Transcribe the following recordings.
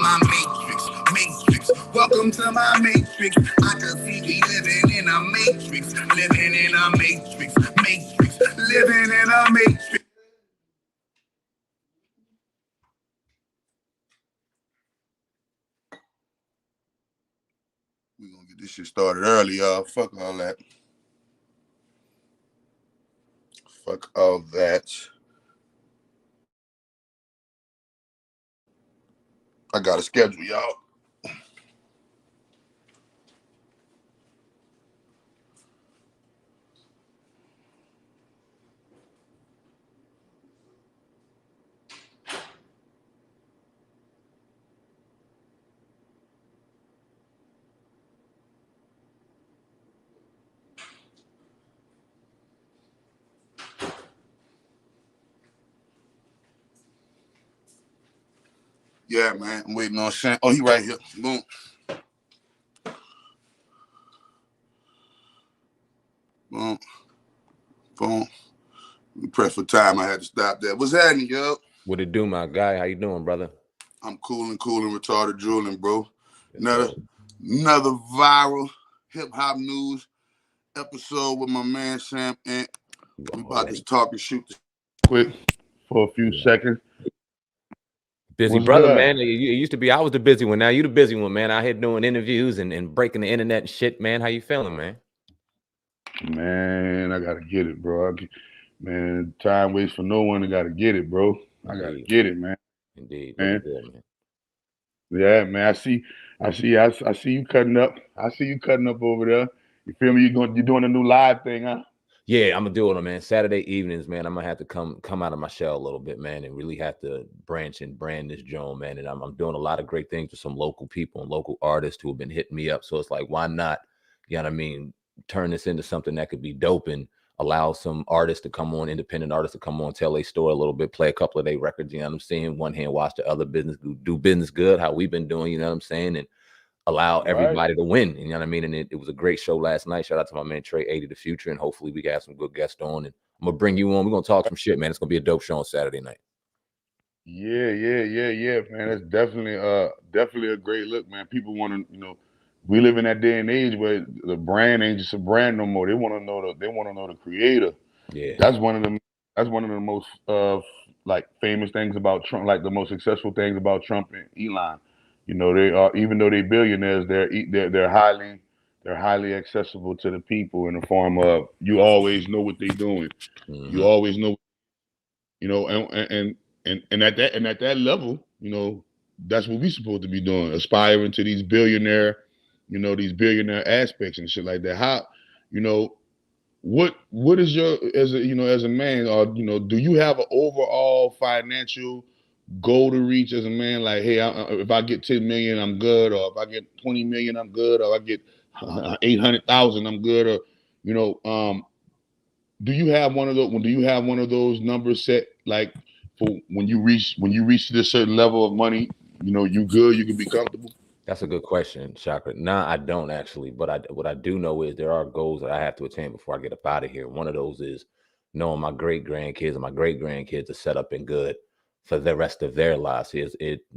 my matrix, matrix. Welcome to my matrix. I can see me living in a matrix, living in a matrix, matrix, living in a matrix. We gonna get this shit started early, y'all. Fuck all that. Fuck all that. I got a schedule, y'all. Yeah, man. I'm waiting on Shane. Oh, he right here. Boom. Boom. Boom. We press for time. I had to stop that. What's happening, yo? What it do, my guy? How you doing, brother? I'm cool and retarded drooling, bro. Another viral hip-hop news episode with my man Sam Ant. We about to talk and shoot this quick for a few seconds. Busy What's brother, good? man. It used to be I was the busy one. Now you the busy one, man. Out here doing interviews and breaking the internet and shit, man. How you feeling, man? Man, I gotta get it, bro. Man, time waits for no one. I gotta get it, bro. I gotta get it, man. Indeed, man. Good, man. Yeah, man. I see you cutting up. I see you cutting up over there. You feel me? You're doing a new live thing, huh? Yeah, I'm gonna do it, man. Saturday evenings, man. I'm gonna have to come out of my shell a little bit, man, and really have to branch and brand this joint, man. And I'm doing a lot of great things with some local people and local artists who have been hitting me up. So it's like, why not? You know what I mean? Turn this into something that could be dope and allow some artists to come on, independent artists to come on, tell their story a little bit, play a couple of their records. You know what I'm saying? One hand watch the other business, do business good, how we've been doing. You know what I'm saying? And allow everybody to win. You know what I mean? And it was a great show last night. Shout out to my man Trey 80 the Future, and hopefully we can have some good guests on. And I'm gonna bring you on. We're gonna talk some shit, man. It's gonna be a dope show on Saturday night. Yeah, man. That's definitely a great look, man. People want to, we live in that day and age where the brand ain't just a brand no more. They want to know the creator. Yeah, that's one of the most like famous things about Trump, like the most successful things about Trump and Elon. They are, even though they're billionaires, they're highly accessible to the people in the form of you always know what they're doing. Mm-hmm. You always know, and at that level, that's what we're supposed to be doing, aspiring to these billionaire aspects and shit like that. How, what is your, as a man, or do you have an overall financial goal to reach as a man? Like, hey, if I get 10 million, I'm good, or if I get 20 million, I'm good, or I get 800,000, I'm good, or do you have one of those? Do you have one of those numbers set, like for when you reach this certain level of money, you good, you can be comfortable? That's a good question, Chakra. Nah, I don't actually, but what I do know is there are goals that I have to attain before I get up out of here. One of those is knowing my great grandkids and my great grandkids are set up and good for the rest of their lives. As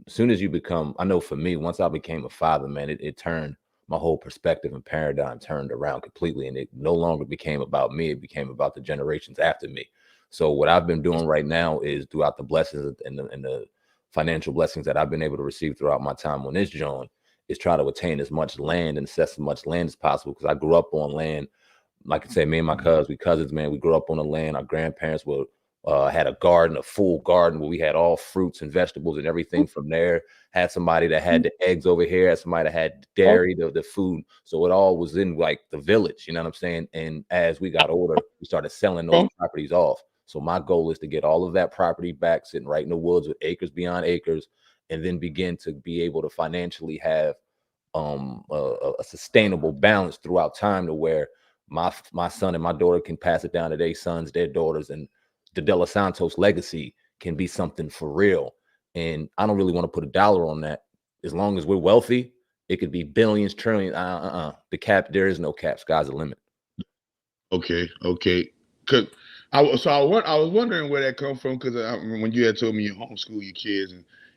soon as you become, I know for me, once I became a father, man, it turned my whole perspective and paradigm turned around completely, and it no longer became about me. It became about the generations after me. So what I've been doing right now is, throughout the blessings and the financial blessings that I've been able to receive throughout my time on this joint, is try to attain as much land and assess as much land as possible. Because I grew up on land. Like I said, me and my cousins, man, we grew up on the land. Our grandparents had a garden, a full garden where we had all fruits and vegetables and everything from there. Had somebody that had the eggs over here, had somebody that had dairy, the food. So it all was in like the village, you know what I'm saying? And as we got older, we started selling those properties off. So my goal is to get all of that property back, sitting right in the woods with acres beyond acres, and then begin to be able to financially have a sustainable balance throughout time, to where my son and my daughter can pass it down to their sons, their daughters, and the De Los Santos legacy can be something for real. And I don't really want to put a dollar on that. As long as we're wealthy, it could be billions, trillions. The cap, there is no cap. Sky's the limit. Okay. Cause I was wondering where that come from. Cause when you had told me you homeschool your kids,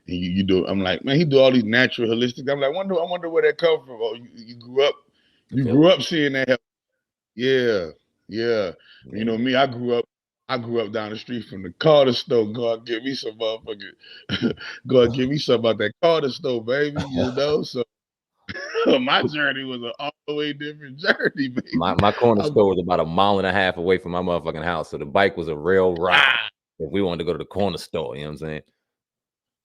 and you do. I'm like, man, he do all these natural, holistic. I'm like, I wonder where that come from. Oh, The you grew village. up seeing that. Yeah, yeah. You Yeah. know me, I grew up down the street from the corner store. God give me some motherfucking, God give me some about that corner store, baby. You know, so my journey was an all the way different journey, baby. My corner I'm store was about 1.5 miles away from my motherfucking house. So the bike was a real ride ah, if we wanted to go to the corner store, you know what I'm saying?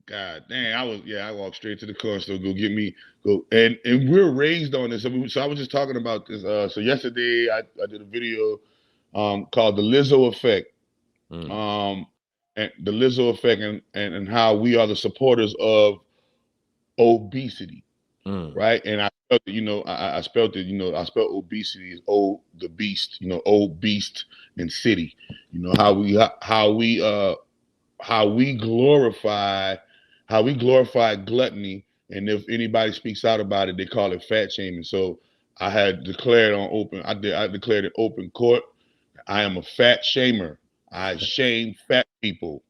God dang, I walked straight to the corner store, go get me, go and we're raised on this. So I was just talking about this. So yesterday I did a video called the Lizzo Effect. Mm, Um and the Lizzo effect and how we are the supporters of obesity, mm, right? And I spelled it, I spelled it, I spelled obesity as O the beast, old beast and city. You know how we glorify gluttony, and if anybody speaks out about it, they call it fat shaming. So I declared it open court. I am a fat shamer. I shame fat people.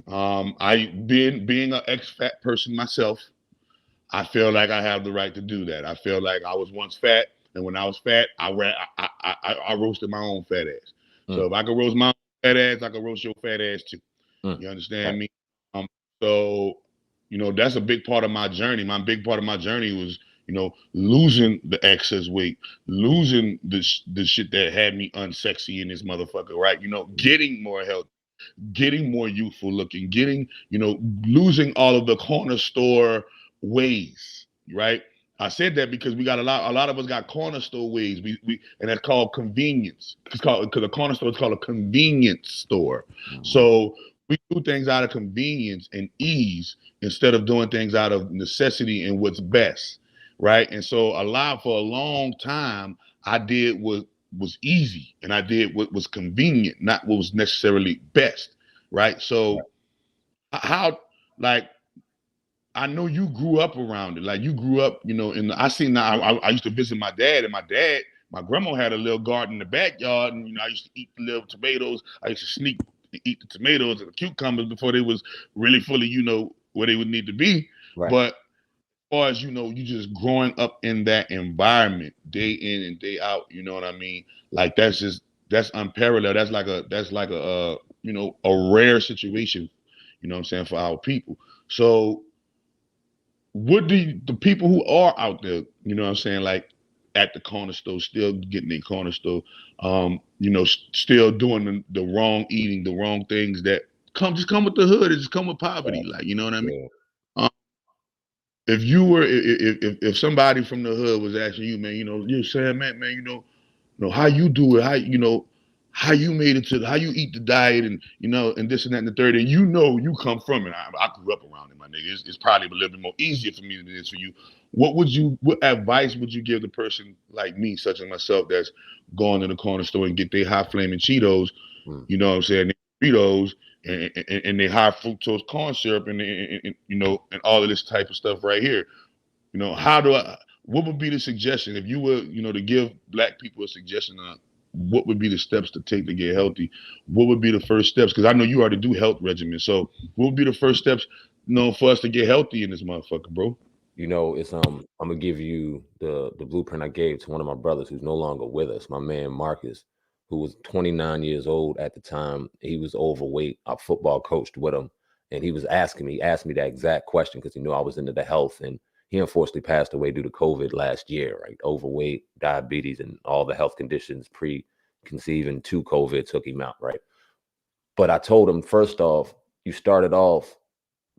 I being an ex-fat person myself, I feel like I have the right to do that. I feel like I was once fat, and when I was fat, I roasted my own fat ass. So mm, if I can roast my own fat ass, I can roast your fat ass too. mm. You understand Right. me? Um, so that's a big part of my journey. My big part of my journey was losing the excess weight, losing the shit that had me unsexy in this motherfucker, right? Mm, Getting more healthy, getting more youthful looking, getting, losing all of the corner store ways, right? I said that because we got a lot of us got corner store ways. And that's called convenience. It's called, because a corner store is called a convenience store. mhm. So we do things out of convenience and ease instead of doing things out of necessity and what's best, right? And so for a long time, I did what was easy, and I did what was convenient, not what was necessarily best, right? So Right. how, like, I know you grew up around it. Like, you grew up, I seen now. I used to visit my dad, and my grandma had a little garden in the backyard, and I used to eat the little tomatoes. I used to sneak eat the tomatoes and the cucumbers before they was really fully, where they would need to be. Right. But as far as you just growing up in that environment day in and day out, you know what I mean? Like, that's unparalleled. That's like a a rare situation, what I'm saying, for our people. So what do the people who are out there, what I'm saying, like at the corner store, still getting their corner store, still doing the wrong eating, the wrong things that come with the hood, it just come with poverty, Right. like, you know what I mean? Yeah. Um, if you were if somebody from the hood was asking you, man, you saying, man, how you do it, how you made it to how you eat the diet, and and this and that and the third, and you come from it. I grew up around it, my nigga. It's probably a little bit more easier for me than it is for you. What advice would you give the person like me, such as myself, that's going to the corner store and get their high flaming Cheetos, Mm. what I'm saying, Cheetos, and they high fructose corn syrup, and all of this type of stuff right here? How do I? What would be the suggestion if you were, to give black people a suggestion on what would be the steps to take to get healthy? What would be the first steps? Because I know you already do health regimen. So what would be the first steps, for us to get healthy in this motherfucker, bro? It's I'm gonna give you the blueprint I gave to one of my brothers who's no longer with us, my man Marcus, who was 29 years old at the time. He was overweight. I football coached with him, and he asked me that exact question because he knew I was into the health, and he unfortunately passed away due to COVID last year, right? Overweight, diabetes, and all the health conditions preconceiving to COVID took him out, right? But I told him, first off, you started off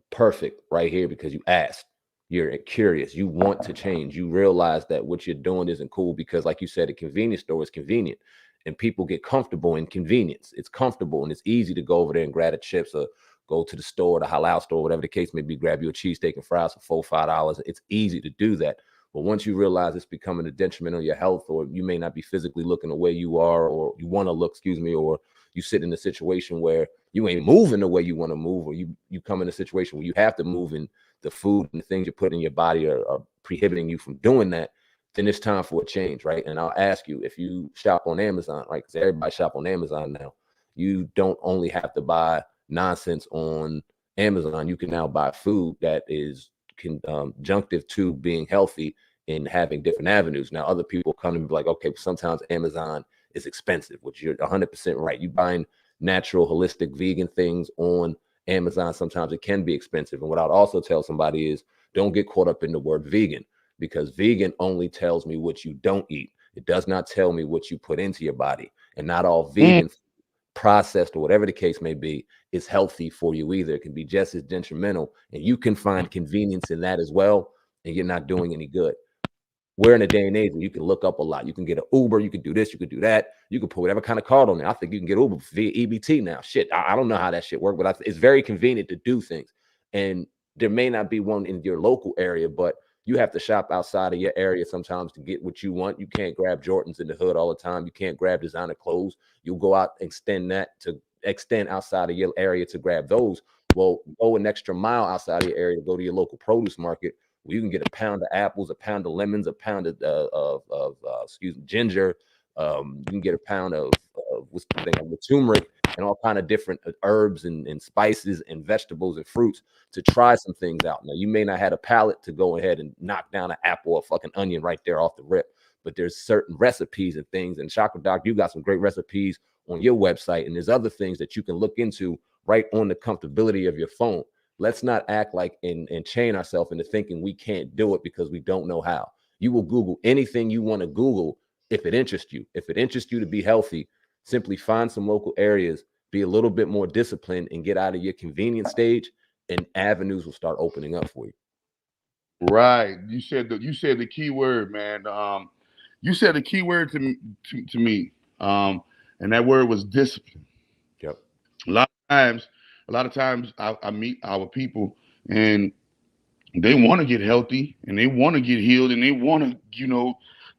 perfect right here because you asked. You're curious. You want to change. You realize that what you're doing isn't cool because, like you said, a convenience store is convenient and people get comfortable in convenience. It's comfortable and it's easy to go over there and grab the chips or go to the store, the halal store, whatever the case may be, grab you a cheesesteak and fries for $4, $5. It's easy to do that. But once you realize it's becoming a detriment on your health, or you may not be physically looking the way you are, or you want to look, excuse me, or you sit in a situation where you ain't moving the way you want to move, or you come in a situation where you have to move and the food and the things you put in your body are prohibiting you from doing that, then it's time for a change, right? And I'll ask you, if you shop on Amazon, right? Because everybody shop on Amazon now. You don't only have to buy nonsense on Amazon, you can now buy food that is conjunctive to being healthy and having different avenues. Now, other people come and be like, okay, sometimes Amazon is expensive, which you're 100% right. You buying natural, holistic, vegan things on Amazon, sometimes it can be expensive. And what I'd also tell somebody is don't get caught up in the word vegan, because vegan only tells me what you don't eat. It does not tell me what you put into your body. And not all Mm. vegan, processed, or whatever the case may be, is healthy for you either. It can be just as detrimental, and you can find convenience in that as well, and you're not doing any good. We're in a day and age where you can look up a lot. You can get an Uber, you can do this, you can do that. You can put whatever kind of card on there. I think you can get Uber via EBT now. Shit, I don't know how that shit works, but it's very convenient to do things. And there may not be one in your local area, but you have to shop outside of your area sometimes to get what you want. You can't grab Jordans in the hood all the time. You can't grab designer clothes. You'll go out and extend outside of your area to grab those. Well, go an extra mile outside of your area to go to your local produce market, where you can get a pound of apples, a pound of lemons, a pound of ginger. You can get a pound of what's the thing, the turmeric, and all kind of different herbs and spices and vegetables and fruits to try some things out. Now, you may not have a palate to go ahead and knock down an apple or a fucking onion right there off the rip, but there's certain recipes and things. And Chakra Doc, you got some great recipes on your website, and there's other things that you can look into right on the comfortability of your phone. Let's not act like and chain ourselves into thinking we can't do it because we don't know how. You will Google anything you want to Google if it interests you. If it interests you to be healthy, simply find some local areas, be a little bit more disciplined, and get out of your convenience stage, and avenues will start opening up for you. Right. You said the key word, man. You said the key word to me. And that word was discipline. Yep. A lot of times, I meet our people and they want to get healthy and they want to get healed and they want to,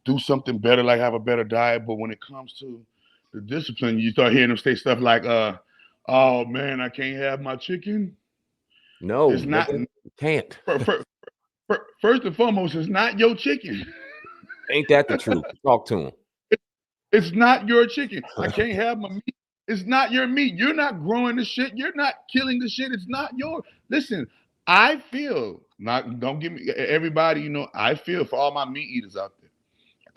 do something better, like have a better diet. But when it comes to the discipline, you start hearing them say stuff like, "Oh man, I can't have my chicken." No, It's not. nigga, you can't. First and foremost, it's not your chicken. Ain't that the truth? Talk to him. It's not your chicken. I can't have my meat. It's not your meat. You're not growing the shit. You're not killing the shit. It's not your. Listen, I feel not. Don't give me everybody. I feel for all my meat eaters out there.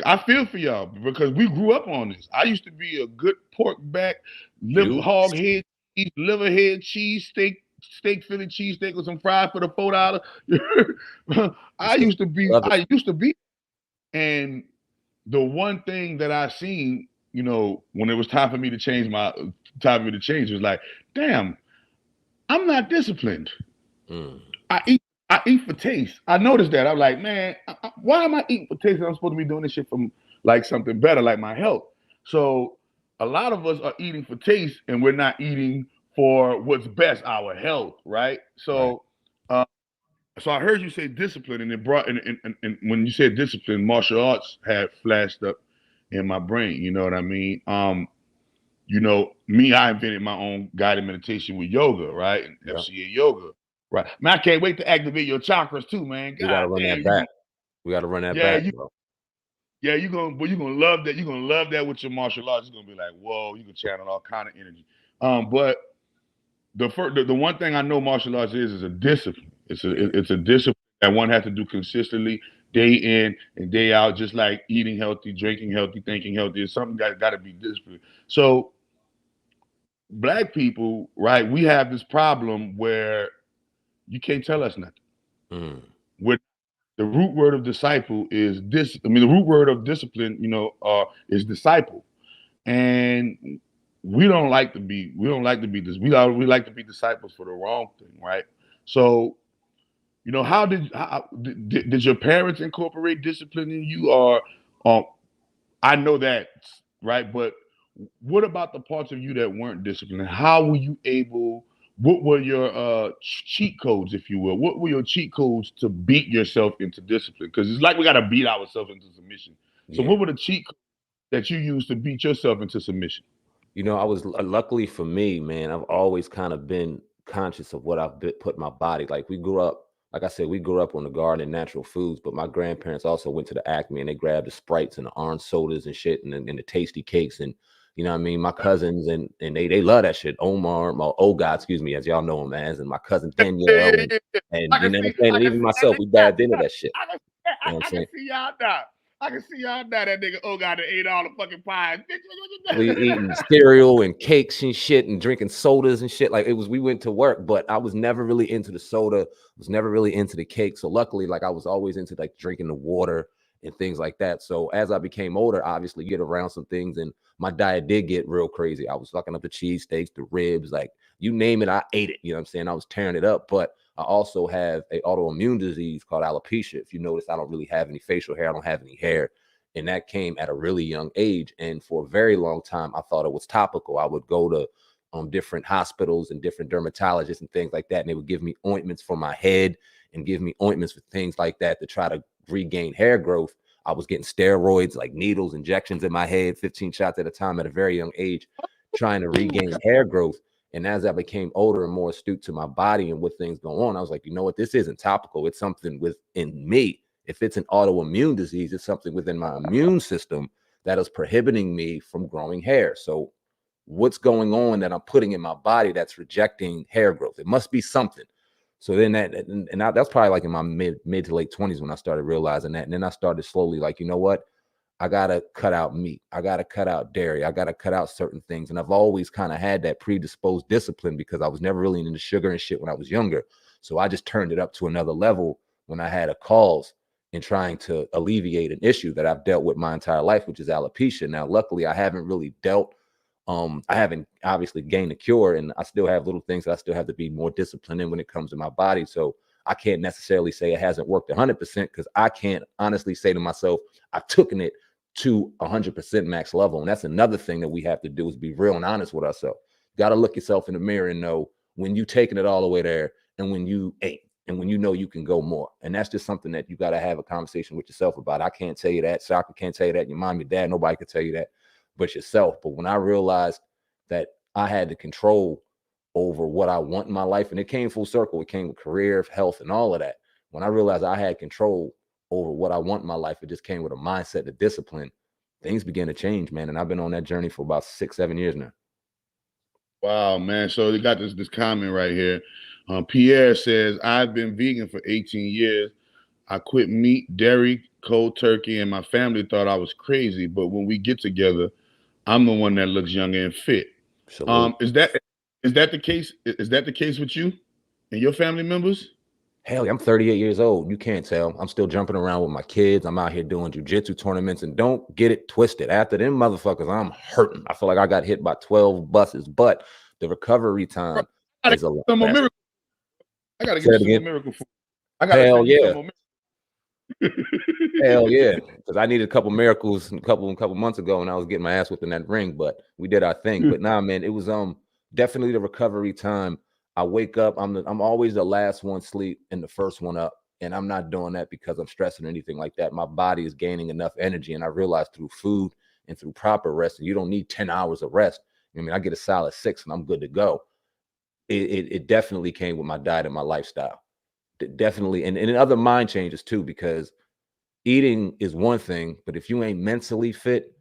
I feel for y'all because we grew up on this. I used to be a good pork back, hog head, liver head, cheese steak Philly cheesesteak with some fries for the $4. I used to be. And the one thing that I seen, when it was time for me to change was like, damn, I'm not disciplined. Mm. I eat for taste. I noticed that. I'm like, man, why am I eating for taste? I'm supposed to be doing this shit from like something better, like my health. So a lot of us are eating for taste, and we're not eating for what's best, our health, right? So, so I heard you say discipline, and it brought, and when you said discipline, martial arts had flashed up in my brain. You know what I mean? Me, I invented my own guided meditation with yoga, right? And FCA yoga. Right. Man, I can't wait to activate your chakras too, man. We gotta run that back. We gotta run that back, bro. Yeah, you're gonna love that. You're gonna love that with your martial arts. You're gonna be like, whoa, you can channel all kind of energy. But the one thing I know martial arts is a discipline. It's a discipline that one has to do consistently, day in and day out, just like eating healthy, drinking healthy, thinking healthy. It's something that got to be disciplined. So Black people, right, we have this problem where you can't tell us nothing. Mm. With the root word of disciple is this. I mean, the root word of discipline, is disciple, and we don't like to be. We don't like to be this. We like to be disciples for the wrong thing, right? So, how did your parents incorporate discipline in you, or I know that, right? But what about the parts of you that weren't disciplined? How were you able? What were your cheat codes, if you will? What were your cheat codes to beat yourself into discipline? Because it's like we got to beat ourselves into submission. So, what were the cheat codes that you used to beat yourself into submission? I was luckily for me, man. I've always kind of been conscious of what I've put in my body. Like we grew up, like I said, we grew up on the garden and natural foods. But my grandparents also went to the Acme and they grabbed the Sprites and the orange sodas and shit and the tasty cakes. And You know what I mean? My cousins and they love that shit. Omar, my old God, excuse me, as y'all know him as, and my cousin Danielle, and you know what I'm saying? And even myself, we dived into that shit. You know what I'm I can saying? see y'all now. I can see y'all now. That nigga got to ate all the fucking pies. We eating cereal and cakes and shit and drinking sodas and shit. Like it was, we went to work, but I was never really into the soda, was never really into the cake. So luckily, like I was always into like drinking the water and things like that. So as I became older, obviously you get around some things and my diet did get real crazy. I was sucking up the cheesesteaks, the ribs, like you name it, I ate it. You know what I'm saying? I was tearing it up. But I also have a autoimmune disease called alopecia. If you notice, I don't really have any facial hair. I don't have any hair. And that came at a really young age. And for a very long time, I thought it was topical. I would go to different hospitals and different dermatologists and things like that. And they would give me ointments for my head and give me ointments for things like that to try to regain hair growth. I was getting steroids, like needles, injections in my head, 15 shots at a time at a very young age, trying to regain hair growth. And as I became older and more astute to my body and what things go on, I was like, you know what, this isn't topical. It's something within me. If it's an autoimmune disease, it's something within my immune system that is prohibiting me from growing hair. So what's going on that I'm putting in my body that's rejecting hair growth? It must be something. So then that's probably like in my mid to late 20s when I started realizing that. And then I started slowly like, you know what? I got to cut out meat. I got to cut out dairy. I got to cut out certain things. And I've always kind of had that predisposed discipline because I was never really into sugar and shit when I was younger. So I just turned it up to another level when I had a cause in trying to alleviate an issue that I've dealt with my entire life, which is alopecia. Now, luckily, I haven't really dealt. I haven't obviously gained a cure, and I still have little things that I still have to be more disciplined in when it comes to my body. So I can't necessarily say it hasn't worked 100% because I can't honestly say to myself, I've taken it to 100% max level. And that's another thing that we have to do is be real and honest with ourselves. Got to look yourself in the mirror and know when you taking it all the way there and when you ain't. And when you know you can go more. And that's just something that you got to have a conversation with yourself about. I can't tell you that. Soccer can't tell you that. Your mom, your dad, nobody can tell you that but yourself. But when I realized that I had the control over what I want in my life, and it came full circle, it came with career, health, and all of that. When I realized I had control over what I want in my life, it just came with a mindset, the discipline. Things began to change, man. And I've been on that journey for about 6-7 years now. Wow, man. So they got this comment right here. Pierre says, I've been vegan for 18 years. I quit meat, dairy, cold turkey, and my family thought I was crazy. But when we get together, I'm the one that looks younger and fit. Salute. Is that the case? Is that the case with you and your family members? Hell, I'm 38 years old. You can't tell. I'm still jumping around with my kids. I'm out here doing jujitsu tournaments, and don't get it twisted. After them motherfuckers, I'm hurting. I feel like I got hit by 12 buses, but the recovery time is a lot faster. I gotta get you some more miracle food. I gotta Hell send you yeah. some more. Hell yeah, because I needed a couple miracles a couple months ago, and I was getting my ass whipped in that ring. But we did our thing. But nah, man, it was definitely the recovery time. I wake up, I'm always the last one sleep and the first one up, and I'm not doing that because I'm stressing or anything like that. My body is gaining enough energy, and I realized through food and through proper rest, and you don't need 10 hours of rest. I mean, I get a solid 6, and I'm good to go. It definitely came with my diet and my lifestyle. Definitely, and other mind changes too, because eating is one thing, but if you ain't mentally fit,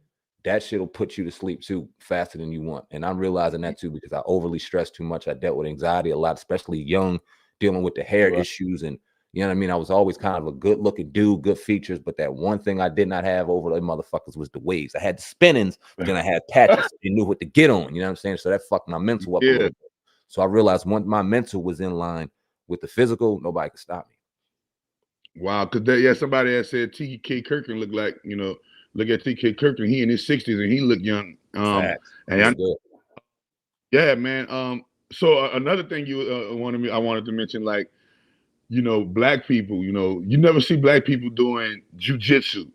that shit will put you to sleep too faster than you want. And I'm realizing that too because I overly stressed too much. I dealt with anxiety a lot, especially young, dealing with the hair issues. And you know what I mean? I was always kind of a good looking dude, good features, but that one thing I did not have over the motherfuckers was the waves. I had the spinnings, but then I had patches. You knew what to get on, you know what I'm saying? So that fucked my mental up a little bit. So I realized once my mental was in line with the physical, nobody could stop me. Wow, because somebody had said T.K. Kirkland looked like, look at T.K. Kirkland, he in his 60s and he looked young. Yeah, man. So another thing I wanted to mention, like, black people, you never see black people doing jujitsu.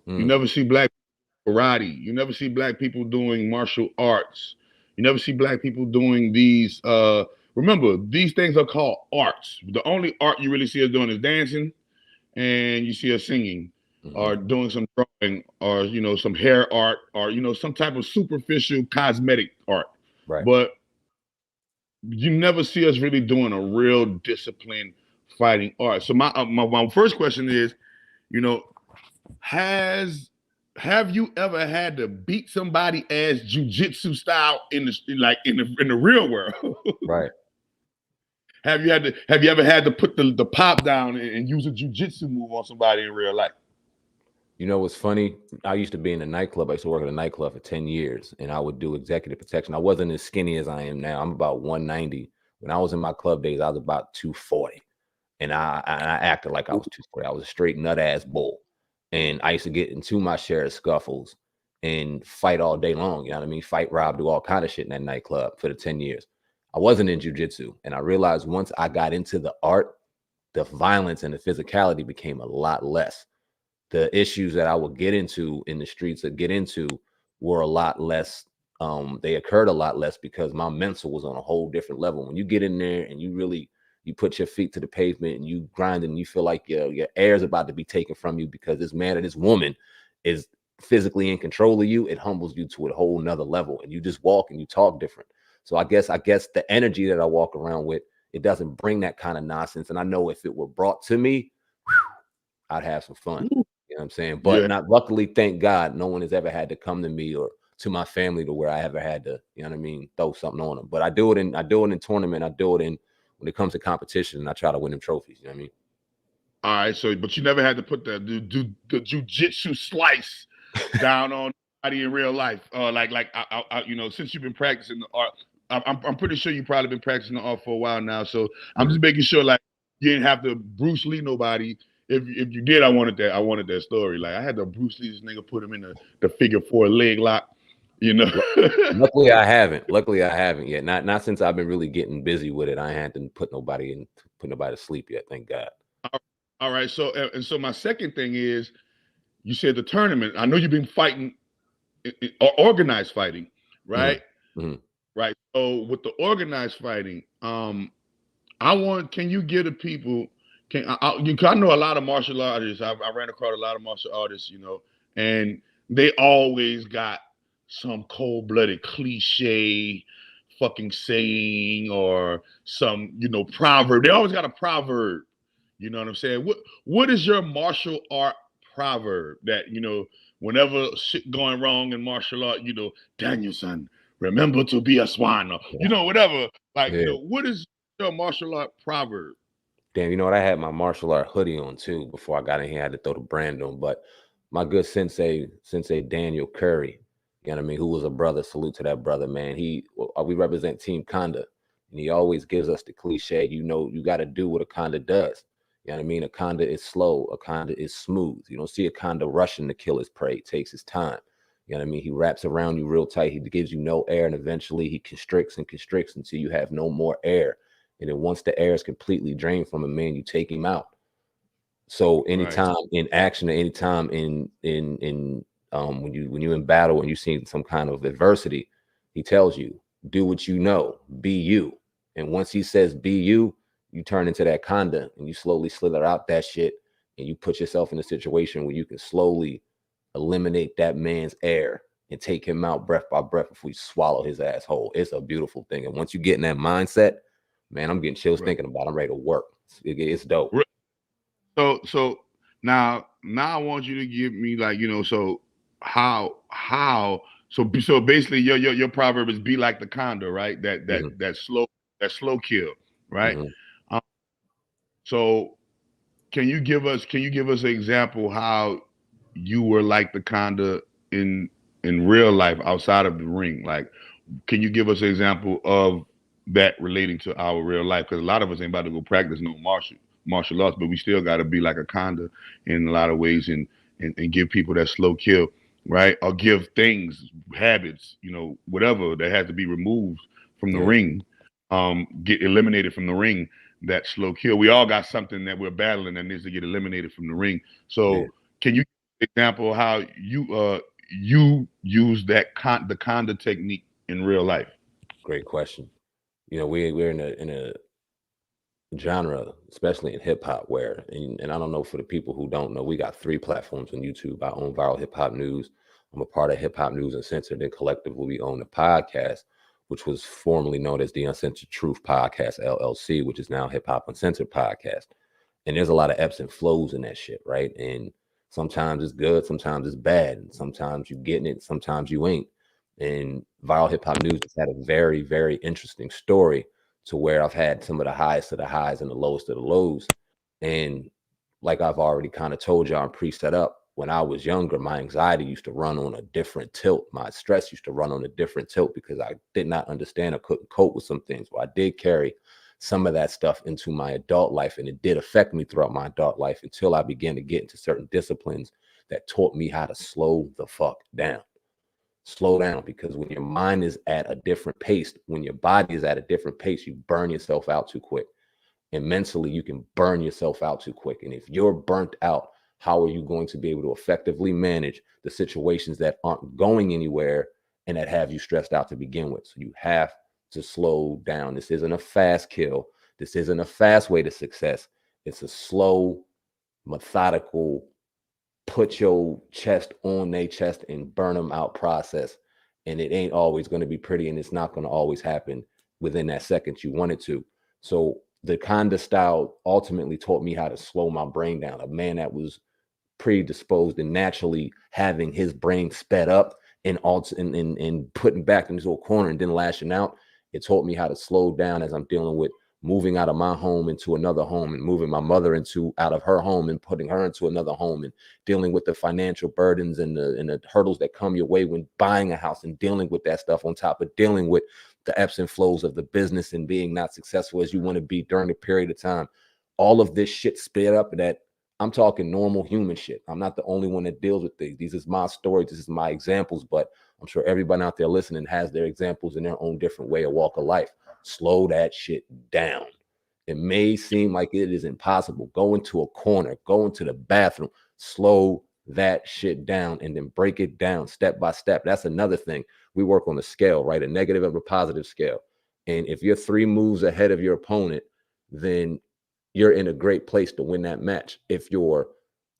You never see black karate. You never see black people doing martial arts. You never see black people doing these. Remember, these things are called arts. The only art you really see us doing is dancing, and you see us singing, or doing some drawing, or some hair art, or some type of superficial cosmetic art. Right. But you never see us really doing a real disciplined fighting art. So my first question is, has have you ever had to beat somebody as jujitsu style in the real world? Right. Have you ever had to put the pop down and use a jujitsu move on somebody in real life? You know what's funny? I used to be in a nightclub. I used to work at a nightclub for 10 years, and I would do executive protection. I wasn't as skinny as I am now. I'm about 190. When I was in my club days, I was about 240. And I acted like I was 240. I was a straight nut ass bull. And I used to get into my share of scuffles and fight all day long. You know what I mean? Fight, rob, do all kind of shit in that nightclub for the 10 years. I wasn't in jujitsu. And I realized once I got into the art, the violence and the physicality became a lot less. The issues that I would get into in the streets that get into were a lot less. They occurred a lot less because my mental was on a whole different level. When you get in there and you put your feet to the pavement and you grind and you feel like your air is about to be taken from you because this man or this woman is physically in control of you, it humbles you to a whole nother level. And you just walk and you talk different. So I guess the energy that I walk around with, it doesn't bring that kind of nonsense. And I know if it were brought to me, I'd have some fun. You know what I'm saying? But Yeah. not luckily, thank God, no one has ever had to come to me or to my family to where I ever had to, you know what I mean, throw something on them. But I do it in tournament, I do it in when it comes to competition, and I try to win them trophies. You know what I mean? All right. So, but you never had to put the jujitsu slice down on somebody in real life. Since you've been practicing the art, I'm pretty sure you've probably been practicing the art for a while now. So I'm just making sure like you didn't have to Bruce Lee nobody. If you did, I wanted that story. Like I had to Bruce Lee this nigga, put him in the figure 4 leg lock. You know. Luckily, I haven't. Luckily, I haven't yet. Not since I've been really getting busy with it. I ain't had to put nobody to sleep yet. Thank God. All right. So my second thing is, you said the tournament. I know you've been fighting, or organized fighting, right? Mm-hmm. Right. So with the organized fighting, can you give the people, I know a lot of martial artists. I ran across a lot of martial artists, and they always got some cold-blooded cliche fucking saying or some, proverb. They always got a proverb. You know what I'm saying? What is your martial art proverb that, whenever shit going wrong in martial art, Danielson, remember to be a swan, or, whatever. Like, Yeah. what is your martial art proverb? Damn, you know what? I had my martial art hoodie on too before I got in here. I had to throw the brand on, but my good sensei Daniel Curry, you know what I mean, who was a brother. Salute to that brother, man. We represent Team Conda, and he always gives us the cliche. You got to do what a Conda does. You know what I mean? A Conda is slow. A Conda is smooth. You don't see a Conda rushing to kill his prey. It takes his time. You know what I mean? He wraps around you real tight. He gives you no air, and eventually he constricts and constricts until you have no more air. And then once the air is completely drained from a man, you take him out. So Right. anytime in action or anytime in when you in battle and you see some kind of adversity, he tells you, do what you know, be you. And once he says be you, you turn into that Conda and you slowly slither out that shit and you put yourself in a situation where you can slowly eliminate that man's air and take him out breath by breath before you swallow his asshole. It's a beautiful thing. And once you get in that mindset, man, I'm getting chills thinking about it. I'm ready to work. It's dope. So now I want you to give me like, so how so basically your proverb is be like the Conda, right? Mm-hmm. That slow kill, right? Mm-hmm. Um, so can you give us an example how you were like the Conda in real life outside of the ring? Like, can you give us an example of that relating to our real life? Because a lot of us ain't about to go practice no martial arts, but we still got to be like a Conda in a lot of ways and give people that slow kill, right? Or give things, habits, whatever that has to be removed from the Yeah, ring, get eliminated from the ring. That slow kill. We all got something that we're battling that needs to get eliminated from the ring. yeah. So, can you example how you use the Conda technique in real life? Great question. You know, we're in a genre, especially in hip hop, where and I don't know for the people who don't know, we got 3 platforms on YouTube. I own Viral Hip Hop News. I'm a part of Hip Hop News Uncensored. Then collectively we own the podcast, which was formerly known as the Uncensored Truth Podcast LLC, which is now Hip Hop Uncensored Podcast. And there's a lot of ebbs and flows in that shit, right? And Sometimes it's good, sometimes it's bad, and sometimes you getting it, sometimes you ain't. And Viral Hip Hop News has had a very, very interesting story to where I've had some of the highest of the highs and the lowest of the lows. And like I've already kind of told y'all and pre-set up, when I was younger, my anxiety used to run on a different tilt. My stress used to run on a different tilt because I did not understand or couldn't cope with some things. Well, I did carry some of that stuff into my adult life, and it did affect me throughout my adult life until I began to get into certain disciplines that taught me how to slow the fuck down. Slow down, because when your mind is at a different pace, when your body is at a different pace, you burn yourself out too quick. And mentally, you can burn yourself out too quick. And if you're burnt out, how are you going to be able to effectively manage the situations that aren't going anywhere and that have you stressed out to begin with? So you have to slow down. This isn't a fast kill. This isn't a fast way to success. It's a slow, methodical, put your chest on their chest and burn them out process. And it ain't always going to be pretty, and it's not going to always happen within that second you want it to. So the Conda style ultimately taught me how to slow my brain down. A man that was predisposed and naturally having his brain sped up and putting back in his little corner and then lashing out. It taught me how to slow down as I'm dealing with moving out of my home into another home and moving my mother into out of her home and putting her into another home and dealing with the financial burdens and the hurdles that come your way when buying a house and dealing with that stuff on top of dealing with the ebbs and flows of the business and being not successful as you want to be during a period of time. All of this shit sped up that I'm talking normal human shit. I'm not the only one that deals with things. These is my stories. This is my examples, but I'm sure everybody out there listening has their examples in their own different way of walk of life. Slow that shit down. It may seem like it is impossible. Go into a corner, go into the bathroom, slow that shit down and then break it down step by step. That's another thing. We work on a scale, right? A negative and a positive scale. And if you're 3 moves ahead of your opponent, then you're in a great place to win that match. If you're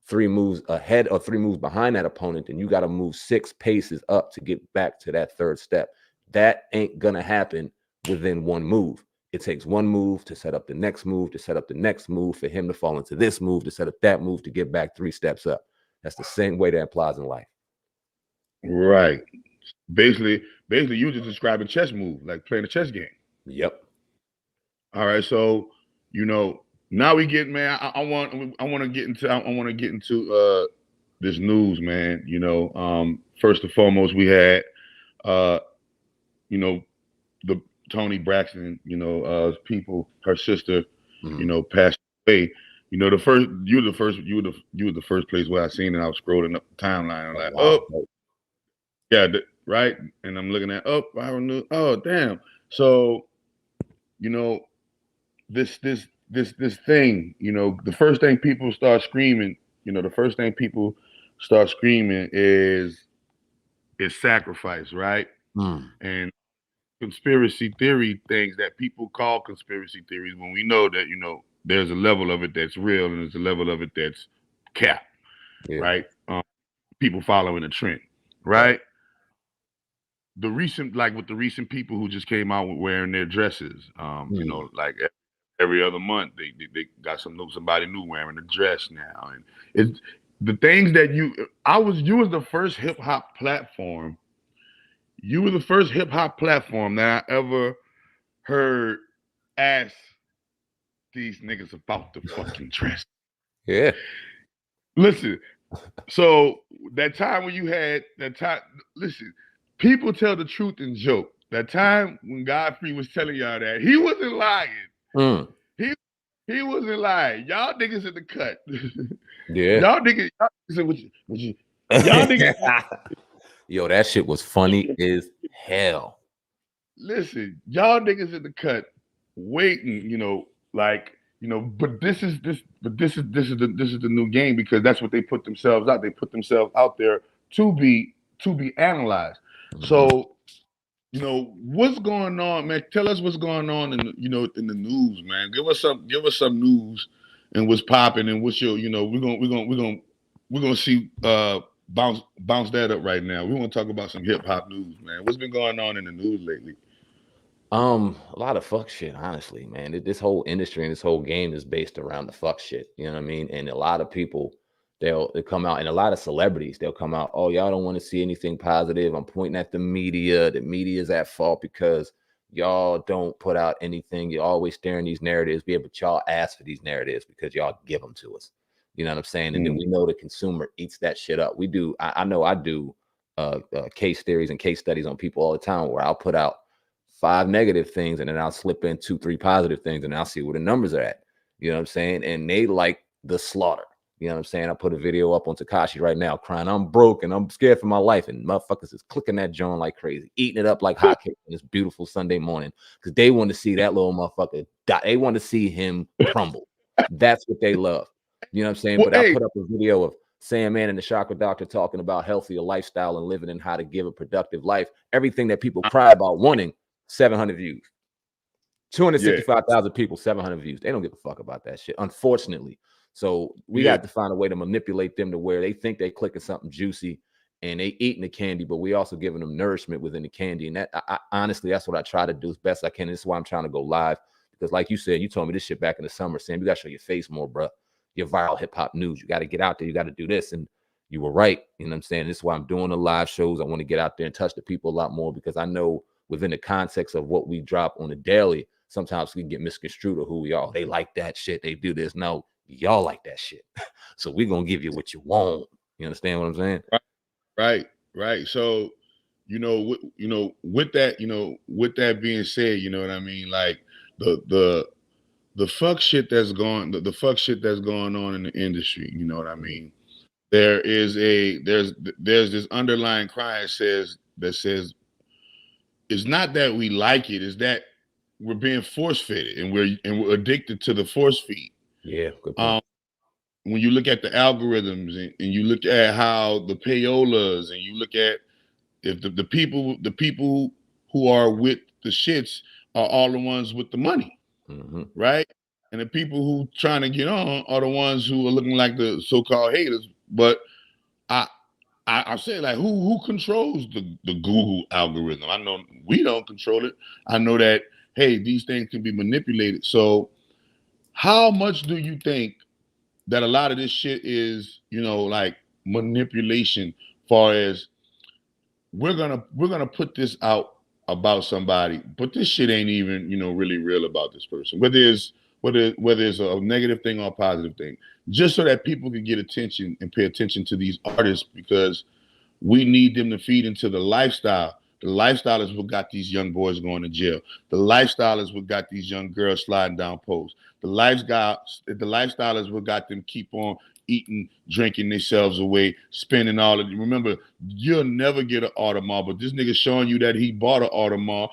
3 moves ahead or 3 moves behind that opponent, then you got to move 6 paces up to get back to that third step. That ain't going to happen within 1 move. It takes 1 move to set up the next move, to set up the next move, for him to fall into this move, to set up that move, to get back 3 steps up. That's the same way that applies in life. Right. Basically, you just described a chess move, like playing a chess game. Yep. All right. So, now we get, man. I want to get into this news, man. First and foremost, we had the Toni Braxton, people, her sister, passed away. You were the first place where I seen it. I was scrolling up the timeline. I'm like, wow. Oh, yeah, right. And I'm looking at viral news. Oh, damn. So, this thing, the first thing people start screaming, is sacrifice, right? And conspiracy theory things that people call conspiracy theories, when we know that there's a level of it that's real and there's a level of it that's capped, right? People following a trend, right? The recent people who just came out with wearing their dresses, like every other month they got somebody new wearing a dress now, and it's the things that you was the first hip hop platform. You were the first hip hop platform that I ever heard ask these niggas about the fucking dress. Yeah. Listen, so that time when you had that time, listen, people tell the truth and joke. That time when Godfrey was telling y'all that, he wasn't lying. He wasn't lying. Y'all niggas in the cut. Yeah. Y'all niggas y'all niggas. Yo, that shit was funny as hell. Listen, y'all niggas in the cut waiting, but this is the new game, because that's what they put themselves out. They put themselves out there to be analyzed. So, what's going on, man? Tell us what's going on in the news, man. Give us some news and what's popping and what's your, we're gonna see bounce that up right now. We want to talk about some hip hop news, man. What's been going on in the news lately? A lot of fuck shit, honestly, man. This whole industry and this whole game is based around the fuck shit. You know what I mean? And a lot of people they'll come out, and a lot of celebrities, they'll come out, oh, y'all don't want to see anything positive. I'm pointing at the media. The media is at fault because y'all don't put out anything. You're always staring these narratives. Yeah, but y'all ask for these narratives because y'all give them to us. You know what I'm saying? And then we know the consumer eats that shit up. We do. I know I do case theories and case studies on people all the time where I'll put out 5 negative things and then I'll slip in 2, 3 positive things and I'll see where the numbers are at. You know what I'm saying? And they like the slaughter. You know what I'm saying? I put a video up on Tekashi right now crying, I'm broke and I'm scared for my life. And motherfuckers is clicking that joint like crazy, eating it up like hotcakes on this beautiful Sunday morning because they want to see that little motherfucker die. They want to see him crumble. That's what they love. You know what I'm saying? Well, But I hey, put up a video of Sandman and the Chakra Doctor talking about healthier lifestyle and living and how to give a productive life. Everything that people cry about wanting, 700 views. yeah, 265,000 people, 700 views. They don't give a fuck about that shit, unfortunately. So we yeah, got to find a way to manipulate them to where they think they clicking something juicy and they eating the candy, but we also giving them nourishment within the candy. And that, honestly, that's what I try to do as best I can. This is why I'm trying to go live because, like you said, you told me this shit back in the summer, Sam. You got to show your face more, bro. Your viral hip hop news. You got to get out there. You got to do this. And you were right. You know what I'm saying? This is why I'm doing the live shows. I want to get out there and touch the people a lot more because I know within the context of what we drop on the daily, sometimes we can get misconstrued of who we are. They like that shit. They do this. No, y'all like that shit. So we're going to give you what you want. You understand what I'm saying? right. So, with that, with that being said, you know what I mean? Like the fuck shit that's going, the fuck shit that's going on in the industry. You know what I mean? There's this underlying cry that says it's not that we like it, it's that we're being force fed and we're addicted to the force feed. Yeah, good point. Um, when you look at the algorithms and you look at how the payolas and you look at if the people who are with the shits are all the ones with the money, right? And the people who trying to get on are the ones who are looking like the so-called haters. But I I say like who controls the Google algorithm? I know we don't control it. I know that hey, these things can be manipulated. So how much do you think that a lot of this shit is, like manipulation far as we're gonna put this out about somebody, but this shit ain't even, really real about this person. Whether it's a negative thing or a positive thing, just so that people can get attention and pay attention to these artists because we need them to feed into the lifestyle. The lifestyle is what got these young boys going to jail. The lifestyle is what got these young girls sliding down poles. The lifestyle is what got them keep on eating, drinking themselves away, spending all of it. Remember, you'll never get an Audemars, but this nigga showing you that he bought an Audemars.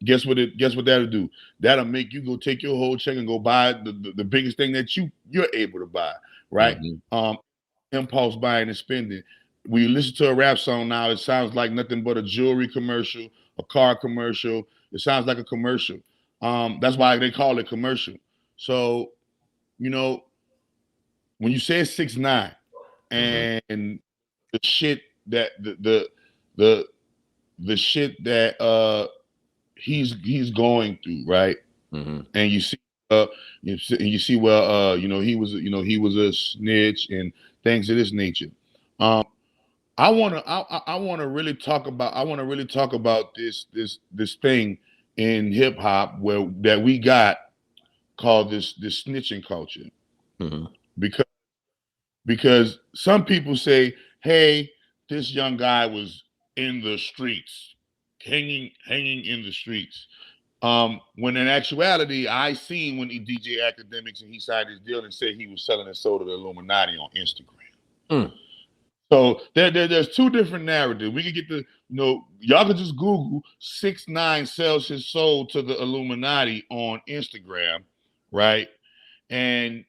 Guess what that'll do? That'll make you go take your whole check and go buy the biggest thing that you're able to buy, right? Impulse buying and spending. When you listen to a rap song now, it sounds like nothing but a jewelry commercial, a car commercial. It sounds like a commercial. That's why they call it commercial. So, you know, when you say 6ix9ine and the shit that the shit that he's going through, right? And you see he was a snitch and things of this nature. I want to really talk about this thing in hip hop where that we got called this snitching culture. Because some people say, hey, this young guy was in the streets, hanging in the streets. When in actuality, I seen when he DJ Academics and he signed his deal and said he was selling his soul to the Illuminati on Instagram. So there's two different narratives. We can get y'all can just Google 6ix9ine sells his soul to the Illuminati on Instagram, right? And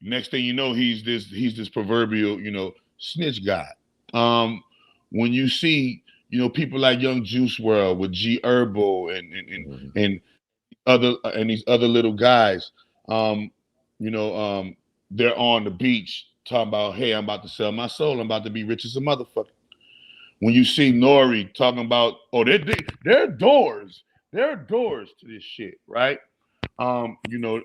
next thing you know, he's this proverbial, snitch guy. When you see, people like Young Juice World with G Herbo and these other little guys, they're on the beach talking about, hey, I'm about to sell my soul. I'm about to be rich as a motherfucker. When you see Nori talking about, oh, they're doors. There are doors to this shit, right? You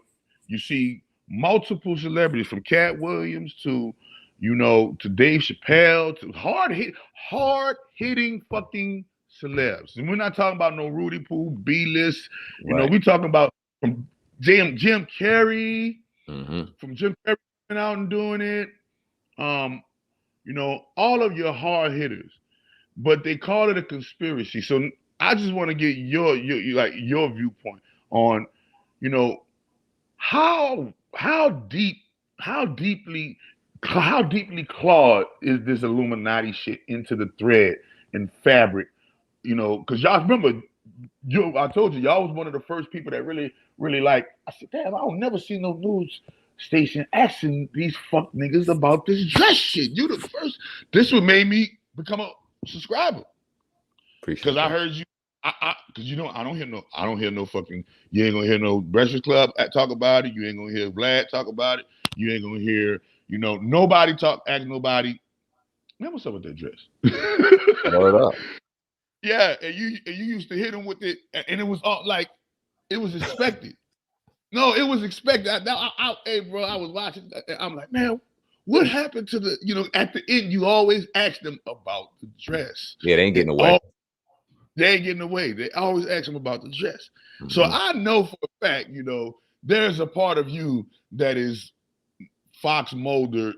see multiple celebrities from Cat Williams to, to Dave Chappelle to hard hitting fucking celebs. And we're not talking about no Rudy Poo, B list. Right. We talking about from Jim Carrey, Mm-hmm. from Jim Carrey coming out and doing it. All of your hard hitters, but they call it a conspiracy. So I just want to get your viewpoint on, you know, how deep how deeply clawed is this Illuminati shit into the thread and fabric, because y'all remember, I told you, y'all was one of the first people that really like. I said, damn, I don't never see no news station asking these fuck niggas about this dress shit. You the first. This would made me become a subscriber because I heard you. Because I don't hear no fucking. You ain't gonna hear no Breakfast Club talk about it. You ain't gonna hear Vlad talk about it. You ain't gonna hear, nobody ask nobody. Man, what's up with that dress? Word up. Yeah, and you used to hit him with it, and it was all like, it was expected. No, it was expected. Hey, bro, I was watching. I'm like, man, what happened to the? At the end, you always ask them about the dress. Yeah, they ain't getting away. They ain't getting away. They always ask them about the dress. Mm-hmm. So I know for a fact, there's a part of you that is Fox Mulder,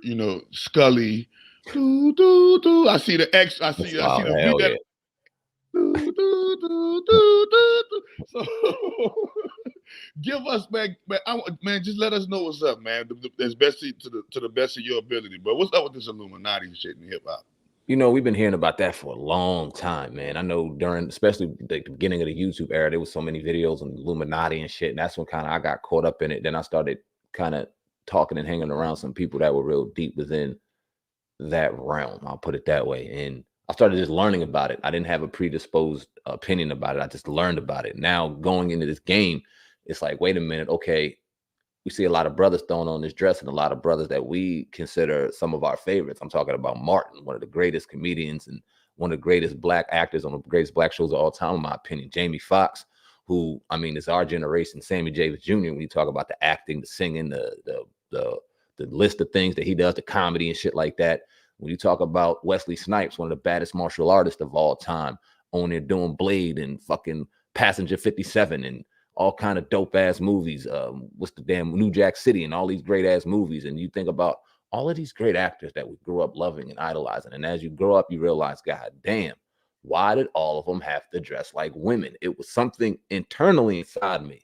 Scully. Doo, doo, doo. I see the X. I see the hell V. Yeah. So give us back, man. Just let us know what's up, man. As best to the best of your ability. But what's up with this Illuminati shit in hip hop? We've been hearing about that for a long time, man. I know especially the beginning of the YouTube era, there was so many videos on Illuminati and shit. And that's when kind of I got caught up in it. Then I started kind of talking and hanging around some people that were real deep within that realm. I'll put it that way. And I started just learning about it. I didn't have a predisposed opinion about it. I just learned about it. Now going into this game, it's like, wait a minute. Okay. We see a lot of brothers throwing on this dress and a lot of brothers that we consider some of our favorites. I'm talking about Martin, one of the greatest comedians and one of the greatest black actors on the greatest black shows of all time, in my opinion. Jamie Foxx, who, is our generation. Sammy Davis Jr., when you talk about the acting, the singing, the list of things that he does, the comedy and shit like that. When you talk about Wesley Snipes, one of the baddest martial artists of all time, on there doing Blade and fucking Passenger 57 and all kind of dope ass movies. What's the damn New Jack City and all these great ass movies. And you think about all of these great actors that we grew up loving and idolizing. And as you grow up, you realize, God damn, why did all of them have to dress like women? It was something internally inside me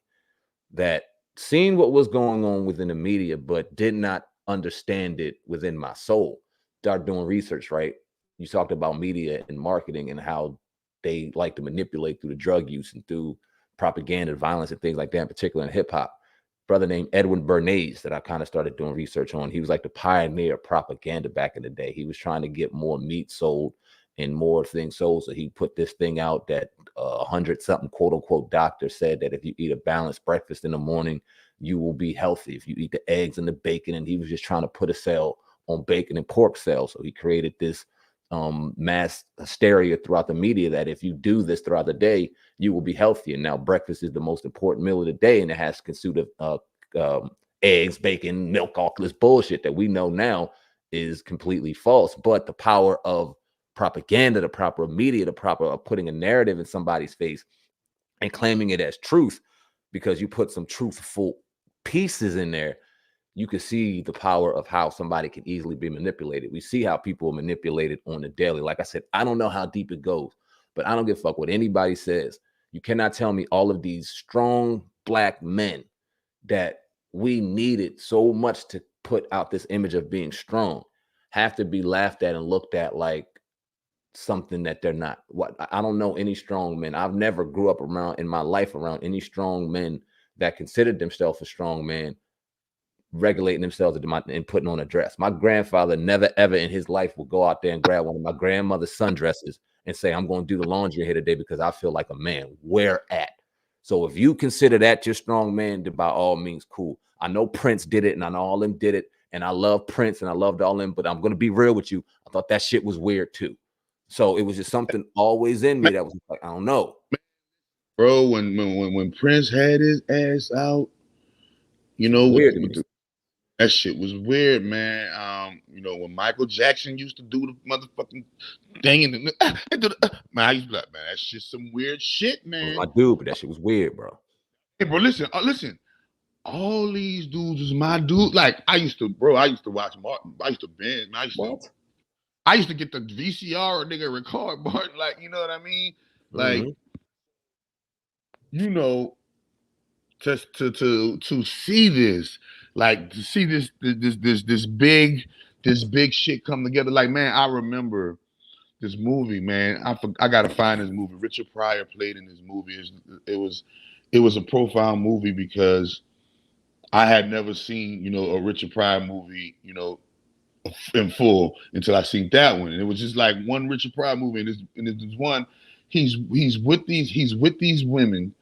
that seen what was going on within the media, but did not understand it within my soul. Start doing research, right? You talked about media and marketing and how they like to manipulate through the drug use and through propaganda, violence, and things like that, in particular in hip hop. Brother named Edwin Bernays that I kind of started doing research on. He was like the pioneer of propaganda back in the day. He was trying to get more meat sold and more things sold. So he put this thing out that 100-something quote unquote doctor said that if you eat a balanced breakfast in the morning, you will be healthy. If you eat the eggs and the bacon, and he was just trying to put a sale on bacon and pork sales. So he created this mass hysteria throughout the media that if you do this throughout the day, you will be healthy. And now breakfast is the most important meal of the day, and it has consumed eggs, bacon, milk, all this bullshit that we know now is completely false. But the power of propaganda, the proper media, the proper putting a narrative in somebody's face and claiming it as truth, because you put some truthful pieces in there, you can see the power of how somebody can easily be manipulated. We see how people are manipulated on the daily. Like I said, I don't know how deep it goes, but I don't give a fuck what anybody says. You cannot tell me all of these strong black men that we needed so much to put out this image of being strong have to be laughed at and looked at like something that they're not. What, I don't know any strong men. I've never grew up around in my life around any strong men that considered themselves a strong man regulating themselves and putting on a dress. My grandfather never ever in his life would go out there and grab one of my grandmother's sundresses and say, I'm going to do the laundry here today because I feel like a man. Where at? So if you consider that your strong man, then by all means, cool. I know Prince did it and I know all them did it. And I love Prince and I loved all them, but I'm going to be real with you. I thought that shit was weird too. So it was just something always in me that was like, I don't know. Bro, when Prince had his ass out, weird to me. That shit was weird, man. When Michael Jackson used to do the motherfucking thing and man, I used to be like, man, that's just some weird shit, That was man. my dude, but that shit was weird, bro. Hey, bro, listen. All these dudes is my dude. Like I used to watch Martin. I used to binge. What? I used to get the VCR or nigga record Martin. Like, you know what I mean? Like, Mm-hmm. you know, to see this, like to see this big shit come together. Like, man, I remember this movie, man. I gotta find this movie. Richard Pryor played in this movie. It was a profound movie because I had never seen, a Richard Pryor movie, in full until I seen that one. And it was just like one Richard Pryor movie. And this one, he's with these women,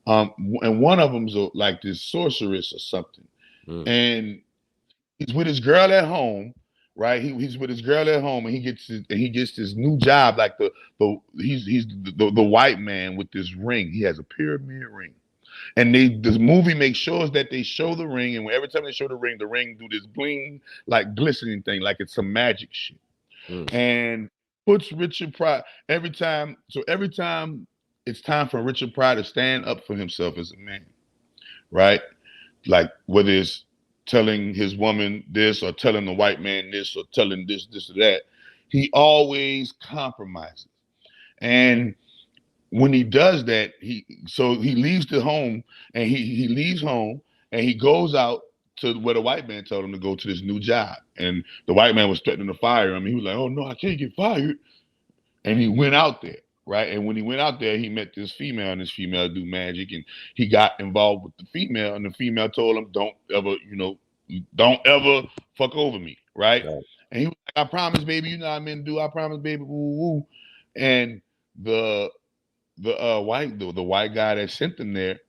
and one of them's like this sorceress or something. Mm. And he's with his girl at home, right? He's with his girl at home, and he gets this new job, like he's the white man with this ring. He has a pyramid ring. And the movie makes sure that they show the ring, and every time they show the ring do this bling, like glistening thing, like it's some magic shit. Mm. And puts Richard Pryor every time. So every time it's time for Richard Pryor to stand up for himself as a man, right? Like whether it's telling his woman this or telling the white man this or telling this or that, he always compromises. And when he does that, he leaves the home, and he leaves home, and he goes out to where the white man told him to go to this new job. And the white man was threatening to fire him. He was like, "Oh no, I can't get fired." And he went out there, right? And when he went out there, he met this female, and this female do magic, and he got involved with the female, and the female told him, don't ever fuck over me, right? Right. And he was like, "I promise, baby, you know what I mean, do. I promise, baby, woo woo." And the the white guy that sent him there,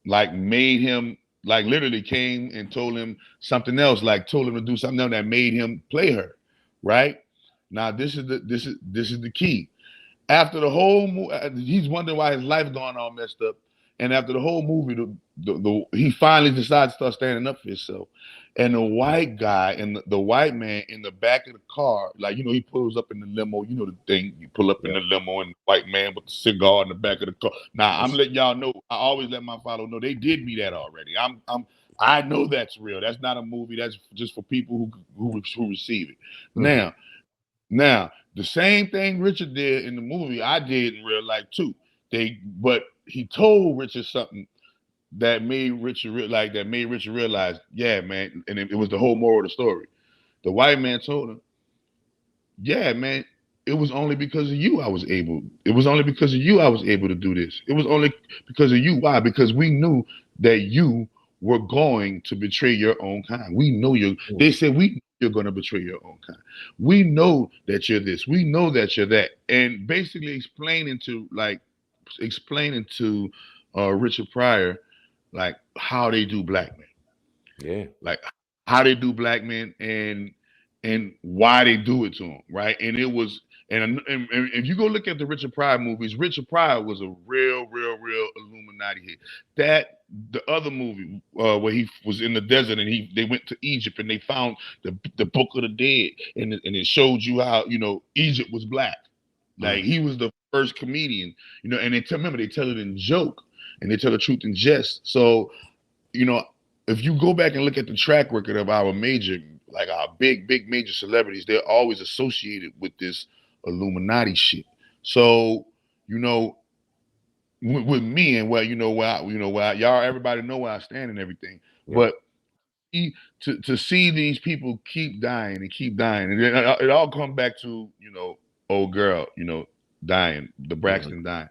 like made him, like literally came and told him something else, like told him to do something else that made him play her, right? Now this is the key. After the whole movie, he's wondering why his life going all messed up. And after the whole movie, he finally decides to start standing up for himself. And the white guy and the white man in the back of the car, like, he pulls up in the limo. You know the thing, you pull up in Yeah. the limo, and the white man with the cigar in the back of the car. Now, I'm letting y'all know, I always let my follow know they did me that already. I know that's real. That's not a movie. That's just for people who receive it. Mm. Now, the same thing Richard did in the movie, I did in real life too. But he told Richard something that made Richard realize, yeah, man, and it was the whole moral of the story. The white man told him, yeah, man, it was only because of you I was able. It was only because of you I was able to do this. It was only because of you. Why? Because we knew that you were going to betray your own kind. We know you. Mm. They said you're going to betray your own kind. We know that you're this. We know that you're that. And basically explaining to Richard Pryor, like how they do black men. Yeah. Like how they do black men, and why they do it to them, right? And it was, and if you go look at the Richard Pryor movies, Richard Pryor was a real Illuminati hit. That the other movie where he was in the desert, and they went to Egypt, and they found the Book of the Dead, and it showed you how Egypt was black. Like he was the first comedian, and remember they tell it in joke, and they tell the truth in jest. So if you go back and look at the track record of our big major celebrities, they're always associated with this Illuminati shit. So, with me, and y'all, everybody know where I stand and everything. Yeah. But to see these people keep dying and keep dying, and it all comes back to old girl, dying, the Braxton dying,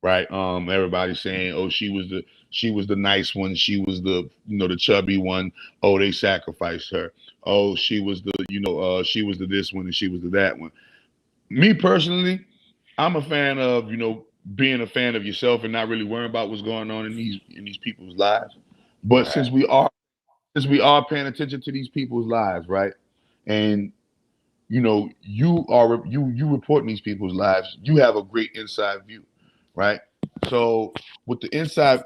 right? Everybody saying, oh, she was the nice one, she was the the chubby one. Oh, they sacrificed her. Oh, she was the she was the this one and she was the that one. Me personally, I'm a fan of being a fan of yourself and not really worrying about what's going on in these people's lives. But Right. since we are paying attention to these people's lives, right? And you reporting these people's lives, you have a great inside view, right? So with the inside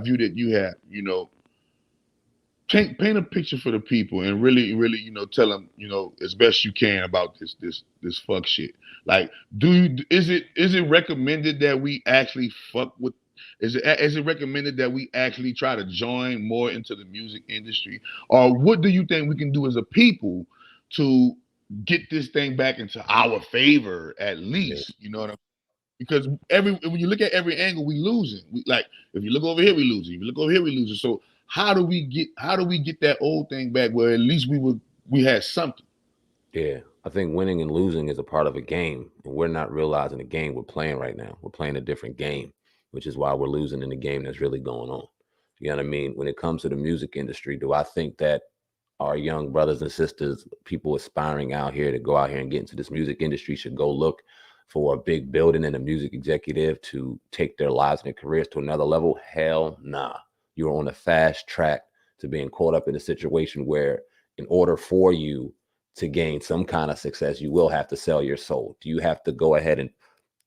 view that you have, paint a picture for the people and really, tell them, as best you can about this fuck shit. Like, is it recommended that we actually fuck with? Is it recommended that we actually try to join more into the music industry, or what do you think we can do as a people to get this thing back into our favor at Yeah, least? You know what I'm because when you look at every angle, we losing. Like if you look over here, we losing. If you look over here, we losing. So how do we get that old thing back where at least we had something? yeah. I think winning and losing is a part of a game, and we're not realizing the game we're playing right now. We're playing a different game, which is why we're losing in the game that's really going on. You know what I mean? When it comes to the music industry, do I think that our young brothers and sisters, people aspiring out here to go out here and get into this music industry, should go look for a big building and a music executive to take their lives and their careers to another level? Hell nah. You're on a fast track to being caught up in a situation where, in order for you to gain some kind of success, you will have to sell your soul. Do you have to go ahead and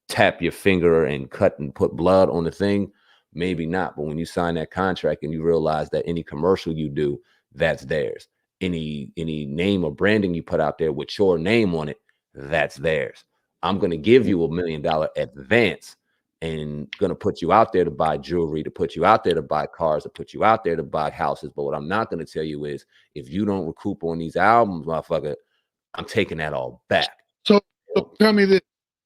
tap your finger and cut and put blood on the thing? Maybe not. But when you sign that contract and you realize that any commercial you do, that's theirs. Any name or branding you put out there with your name on it, that's theirs. I'm going to give you $1 million advance and going to put you out there to buy jewelry, to put you out there to buy cars, to put you out there to buy houses. But what I'm not going to tell you is, if you don't recoup on these albums, motherfucker, I'm taking that all back. So, so tell me this.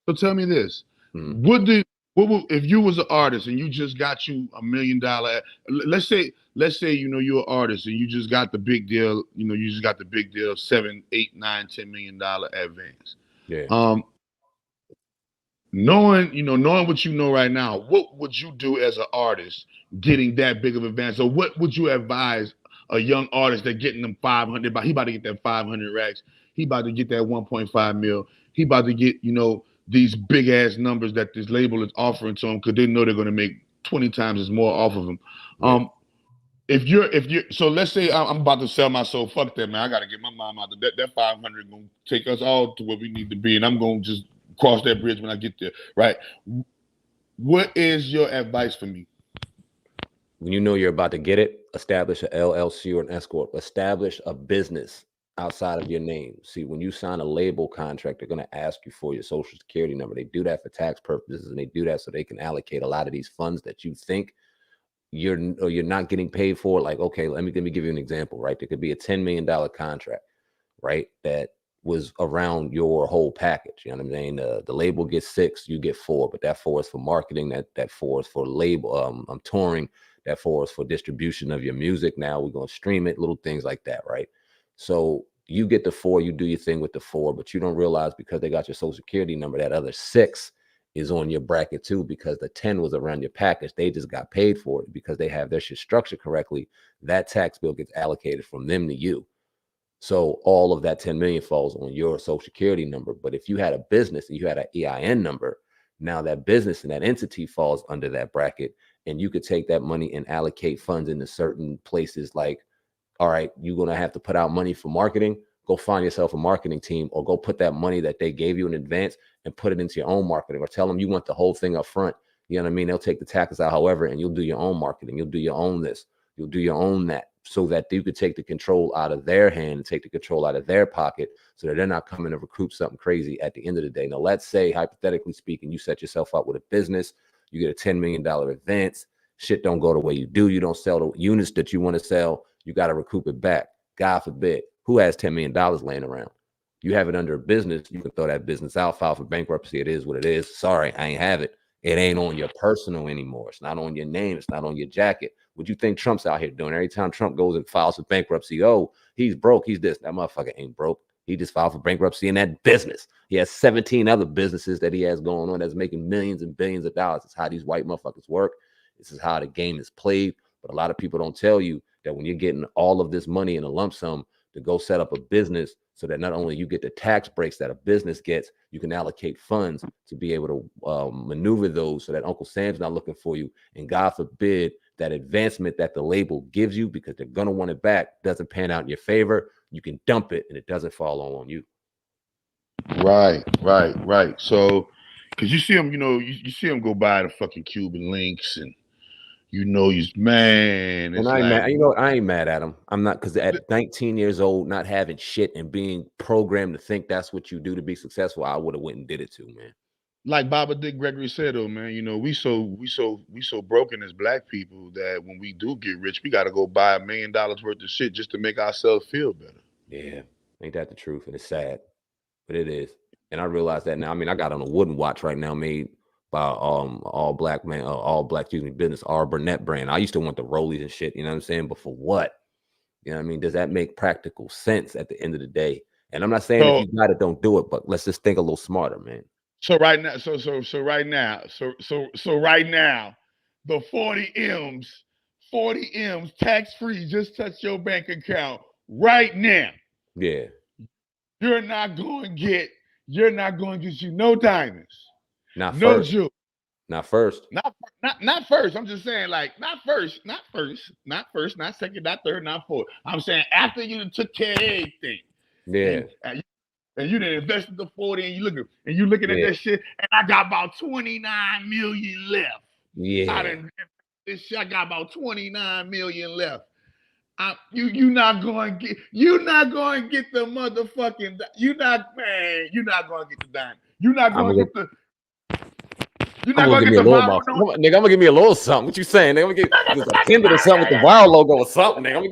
So tell me this. Mm-hmm. What would if you was an artist and you just got you $1 million? Let's say you're an artist and you just got the big deal. You just got the big deal, 7, 8, 9, $10 million advance. Yeah. Knowing what you know right now, what would you do as an artist getting that big of advance? Or what would you advise a young artist that getting them 500? He about to get that 500 racks. He about to get that 1.5 mil. He about to get these big ass numbers that this label is offering to him because they know they're going to make 20 times as more off of him. Yeah. If you're so let's say I'm about to sell my soul. Fuck that, man. I got to get my mom out. That 500 gonna take us all to where we need to be, and I'm gonna just cross that bridge when I get there. Right? What is your advice for me? When you know you're about to get it, establish an LLC or an S corp. Establish a business outside of your name. See, when you sign a label contract, they're going to ask you for your social security number. They do that for tax purposes, and they do that so they can allocate a lot of these funds that you think you're not getting paid for. Like, okay, let me give you an example, right? There could be a $10 million contract, right, that was around your whole package. You know what I'm saying? The label gets 6, you get 4, but that 4 is for marketing. That 4 is for label. I'm touring. That 4 is for distribution of your music. Now we're gonna stream it. Little things like that, right? So you get the 4, you do your thing with the 4, but you don't realize, because they got your social security number, that other 6 is on your bracket too, because the 10 was around your package. They just got paid for it because they have their shit structured correctly. That tax bill gets allocated from them to you. So all of that 10 million falls on your social security number. But if you had a business and you had an EIN number, now that business and that entity falls under that bracket, and you could take that money and allocate funds into certain places. Like, all right, you're going to have to put out money for marketing. Go find yourself a marketing team, or go put that money that they gave you in advance and put it into your own marketing, or tell them you want the whole thing up front. You know what I mean? They'll take the taxes out, however, and you'll do your own marketing. You'll do your own this. You'll do your own that, so that you could take the control out of their hand and take the control out of their pocket, so that they're not coming to recoup something crazy at the end of the day. Now, let's say, hypothetically speaking, you set yourself up with a business, you get a $10 million advance, shit don't go the way you do, you don't sell the units that you want to sell, you got to recoup it back. God forbid. Who has $10 million laying around? You have it under a business, you can throw that business out, file for bankruptcy. It is what it is. Sorry, I ain't have it. It ain't on your personal anymore. It's not on your name. It's not on your jacket. What you think Trump's out here doing? Every time Trump goes and files for bankruptcy, oh, he's broke, he's this. That motherfucker ain't broke. He just filed for bankruptcy in that business. He has 17 other businesses that he has going on that's making millions and billions of dollars. It's how these white motherfuckers work. This is how the game is played. But a lot of people don't tell you that when you're getting all of this money in a lump sum to go set up a business, so that not only you get the tax breaks that a business gets, you can allocate funds to be able to maneuver those, so that Uncle Sam's not looking for you. And God forbid that advancement that the label gives you, because they're going to want it back, doesn't pan out in your favor, you can dump it and it doesn't fall on you. Right. So, because you see them, you see them go by the fucking Cuban links, and You know, you man, And it's I ain't like mad. You know, I ain't mad at him. I'm not, because at 19 years old, not having shit and being programmed to think that's what you do to be successful, I would have went and did it too, man. like Baba Dick Gregory said, though, man. You know, we so broken as black people that when we do get rich, we got to go buy $1 million worth of shit just to make ourselves feel better. Yeah, ain't that the truth? And it's sad, but it is. And I realize that now. I mean, I got on a wooden watch right now made by all black man, all black, excuse me, business, R Burnett brand. I used to want the Rollies and shit, you know what I'm saying? But for what? You know what I mean? Does that make practical sense at the end of the day? And I'm not saying if So you got it, don't do it, but let's just think a little smarter, man. so right now, so right now, the 40 M's, 40 M's tax free just touch your bank account right now. Yeah, You're not going to get you're not going to get you no diamonds, not no first, jewelry. not first. Not first. I'm just saying, like, not first, not first, not first, not second, not third, not fourth. I'm saying after you took care of everything, Yeah, and you done invested the 40, and you looking at yeah, that shit, and I got about 29 million left. I yeah. done this shit. I got about 29 million left. You not going to get the motherfucking you're not going to get the diamond. You're not I'm going gonna to get the you're I'm not gonna going give to me get a the little viral. mouth. Nigga, I'm gonna give me a little something. What you saying? Nigga, I'm gonna get just a pendant or something with the viral logo or something. Nigga. I'm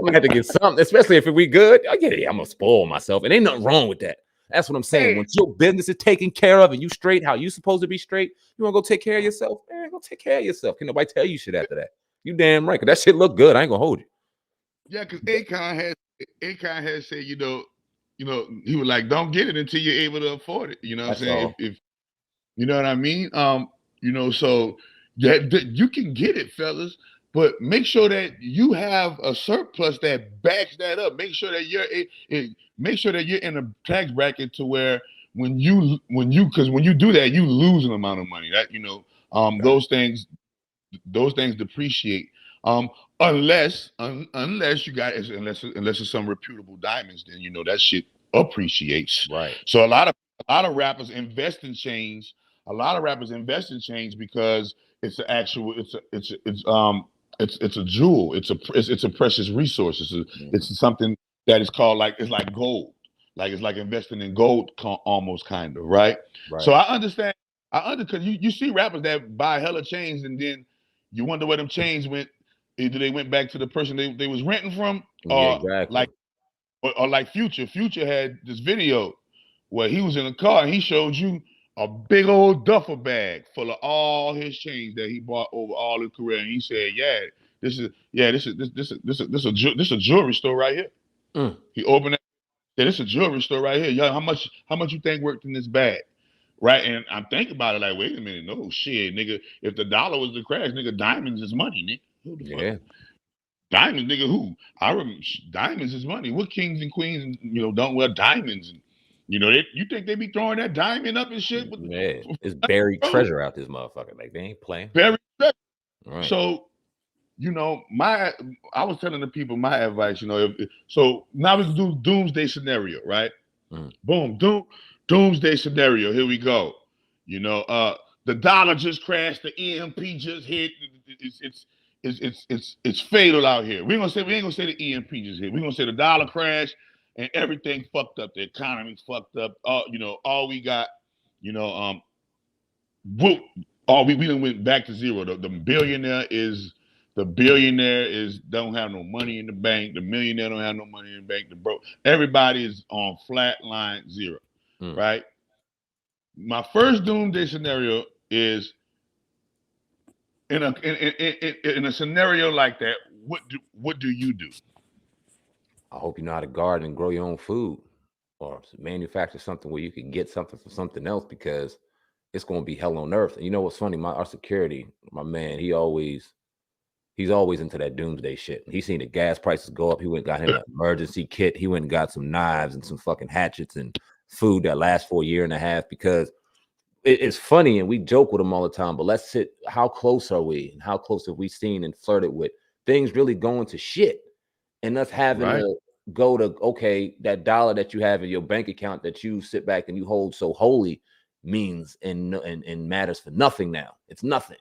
gonna have to get something, especially if we good. Oh, yeah, I'm gonna spoil myself. And ain't nothing wrong with that. That's what I'm saying. Hey, Once your business is taken care of and you straight, how you supposed to be straight, you wanna go take care of yourself? Man, go take care of yourself. Can nobody tell you shit after that? You damn right, cause that shit look good. I ain't gonna hold you. yeah, because Akon has said, he was like, don't get it until you're able to afford it. You know what I'm That's saying? all. If you know what I mean? So yeah, you can get it, fellas, but make sure that you have a surplus that backs that up. Make sure that you're in a tax bracket to where because when you do that, you lose an amount of money. That Right. those things depreciate. Um, unless you got unless it's some reputable diamonds, then that shit appreciates. Right. So a lot of rappers invest in chains. A lot of rappers invest in chains because it's an actual it's a jewel. It's a precious resource. Mhm. It's something that is called it's like gold. Like it's like investing in gold, almost kind of right. So Right. I understand. Because you see rappers that buy hella chains and then you wonder where them chains went. Either they went back to the person they was renting from, Yeah, or exactly. like Future. Future had this video where he was in a car and he showed you a big old duffel bag full of all his chains that he bought over all his career. And he said, this is a jewelry store right here. Mm. He opened it. Yeah, this is a jewelry store right here. Yo, how much you think worked in this bag? Right, and I'm thinking about it like, wait a minute, no shit, nigga. If the dollar was to crash, nigga, diamonds is money, nigga. Who the fuck? Yeah. Diamonds, nigga. Who? I remember diamonds is money. What kings and queens, don't wear diamonds? And you think they be throwing that diamond up and shit with Yeah. It's buried bro? treasure out this motherfucker. Like they ain't playing. Very. Right. So my I was telling the people my advice. So now we can do doomsday scenario, right? Mm. Boom, doomsday scenario. Here we go. The dollar just crashed. The EMP just hit. It's fatal out here. We ain't gonna say the EMP just hit. We're gonna say the dollar crashed and everything fucked up. The economy's fucked up. All we got. You know, whoop, all we done went back to zero. The billionaire is don't have no money in the bank. The millionaire don't have no money in the bank. The broke everybody is on flat line zero, Mm. right? My first doomsday scenario is in a scenario like that. What do you do? I hope you know how to garden and grow your own food or manufacture something where you can get something from something else, because it's going to be hell on earth. And you know what's funny? Our security, my man, he's always into that doomsday shit. He seen the gas prices go up. He went and got him an emergency kit. He went and got some knives and some fucking hatchets and food that lasts for a year and a half, because it's funny and we joke with him all the time. But let's sit. How close are we? And how close have we seen and flirted with things really going to shit? And us having Right, to go to, okay, that dollar that you have in your bank account that you sit back and you hold so holy means and matters for nothing now. It's nothing.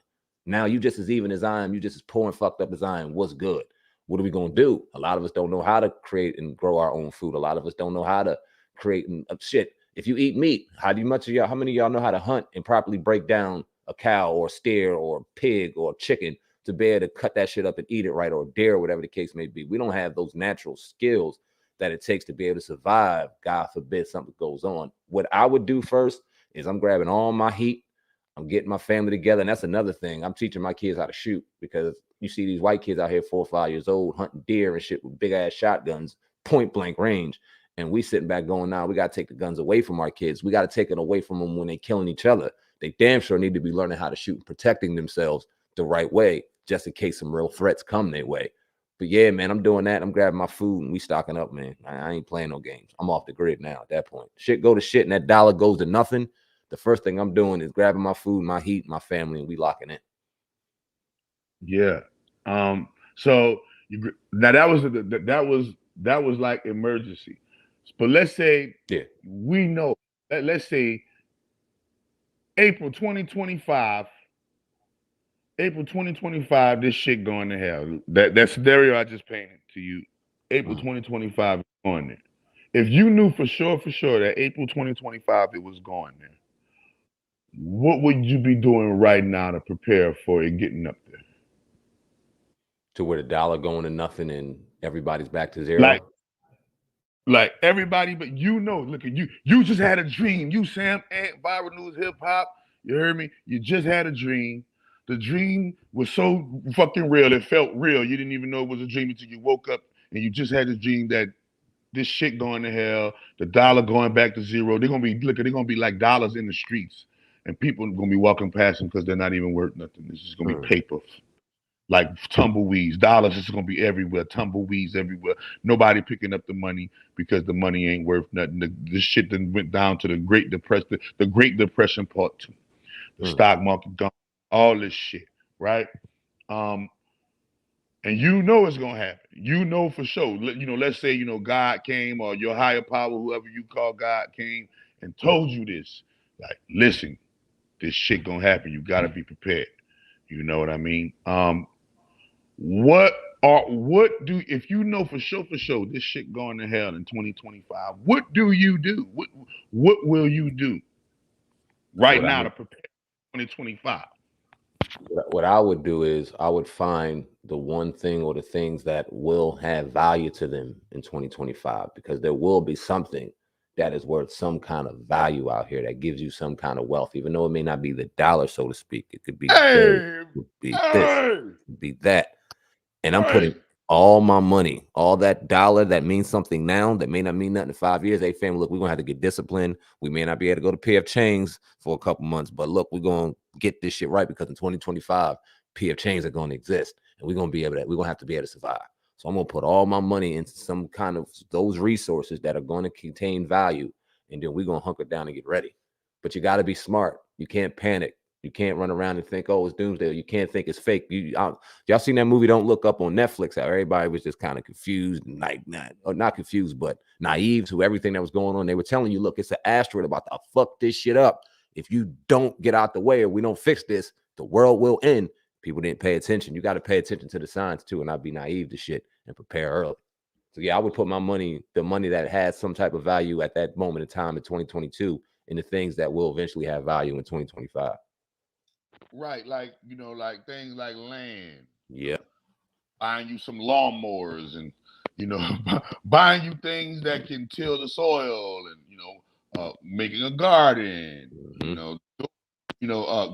Now you just as even as I am, you just as poor and fucked up as I am. What's good? What are we gonna do? A lot of us don't know how to create and grow our own food. A lot of us don't know how to create and shit. If you eat meat, how many of y'all know how to hunt and properly break down a cow or a steer or a pig or a chicken to be able to cut that shit up and eat it right, or a deer, whatever the case may be? We don't have those natural skills that it takes to be able to survive. God forbid something goes on. What I would do first is I'm grabbing all my heat. I'm getting my family together. And that's another thing. I'm teaching my kids how to shoot, because you see these white kids out here 4 or 5 years old hunting deer and shit with big ass shotguns, point blank range. And we sitting back going, now we got to take the guns away from our kids. We got to take it away from them when they killing each other. They damn sure need to be learning how to shoot and protecting themselves the right way, just in case some real threats come their way. But yeah, man, I'm doing that. I'm grabbing my food and we stocking up, man. I ain't playing no games. I'm off the grid now at that point. Shit go to shit and that dollar goes to nothing. The first thing I'm doing is grabbing my food, my heat, my family, and we locking in. Yeah. So now that was like emergency. But let's say we know. Let's say April 2025. April 2025, this shit going to hell. That scenario I just painted to you, April 2025 is going there. If you knew for sure that April 2025 it was going there, what would you be doing right now to prepare for it getting up there? To where the dollar going to nothing and everybody's back to zero? Like everybody, but look at you. You just had a dream. You, Sam, Ant, Viral News, Hip Hop. You heard me? You just had a dream. The dream was so fucking real. It felt real. You didn't even know it was a dream until you woke up and you just had a dream that this shit going to hell, the dollar going back to zero. They're gonna be like dollars in the streets, and people are gonna be walking past them because they're not even worth nothing. This is gonna be paper, like tumbleweeds. Dollars is gonna be everywhere. Tumbleweeds everywhere. Nobody picking up the money because the money ain't worth nothing. This shit then went down to the Great Depression, the Great Depression Part 2. The stock market gone. All this shit, right? And you know it's gonna happen. You know for sure. Let's say God came, or your higher power, whoever you call God, came and told you this. Like, listen, this shit gonna happen. You gotta be prepared. You know what I mean? If you know for sure this shit going to hell in 2025? What do you do? What will you do right now to prepare 2025? What I would do is I would find the one thing or the things that will have value to them in 2025, because there will be something that is worth some kind of value out here that gives you some kind of wealth, even though it may not be the dollar, so to speak. It could be this, it could be that. And I'm putting all my money, all that dollar that means something now that may not mean nothing in 5 years. Hey, family, look, we're gonna have to get disciplined. We may not be able to go to PF Chains for a couple months, but look, we're gonna get this shit right, because in 2025, PF Chains are gonna exist, and we're gonna have to be able to survive. So I'm gonna put all my money into some kind of those resources that are going to contain value, and then we're gonna hunker down and get ready. But you got to be smart. You can't panic. You can't run around and think, oh, it's doomsday. You can't think it's fake. Y'all seen that movie Don't Look Up on Netflix? How everybody was just kind of confused, and not confused, but naive to everything that was going on. They were telling you, look, it's an asteroid about to fuck this shit up. If you don't get out the way or we don't fix this, the world will end. People didn't pay attention. You got to pay attention to the signs too, and not be naive to shit and prepare early. So yeah, I would put my money, the money that has some type of value at that moment in time in 2022, in the things that will eventually have value in 2025. Right, like things like land. Yeah. Buying you some lawnmowers, and buying you things that can till the soil, and making a garden.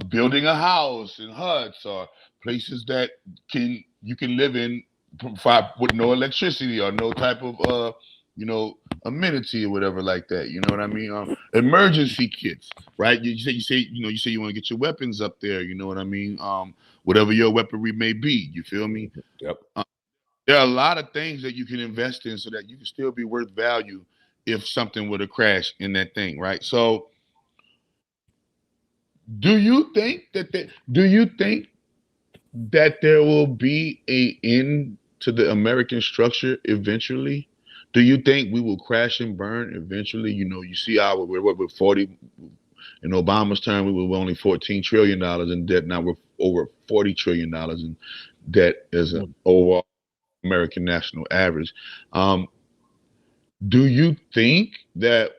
Building a house and huts, or places that you can live in with no electricity or no type of amenity or whatever like that. You know what I mean? Emergency kits, right? You say you want to get your weapons up there. You know what I mean? Whatever your weaponry may be. You feel me? Yep. There are a lot of things that you can invest in so that you can still be worth value if something were to crash in that thing, right? So, do you think that there will be an end to the American structure eventually? Do you think we will crash and burn eventually? You see we're 40 in Obama's term, we were only $14 trillion in debt. Now we're over $40 trillion in debt as an Mm. overall American national average. Um, do you think that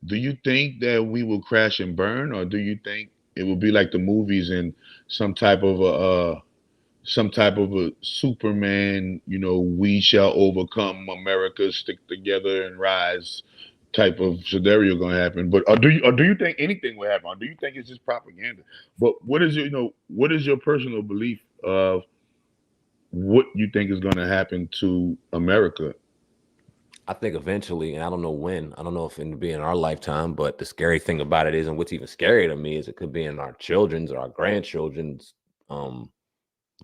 do you think that we will crash and burn, or do you think it will be like the movies and some type of some type of a Superman, we shall overcome America, stick together and rise type of scenario going to happen? But or do you think anything will happen? Or do you think it's just propaganda? But what is your personal belief of what you think is going to happen to America? I think eventually, and I don't know when, I don't know if it'll be in our lifetime, but the scary thing about it is, and what's even scarier to me is it could be in our children's or our grandchildren's um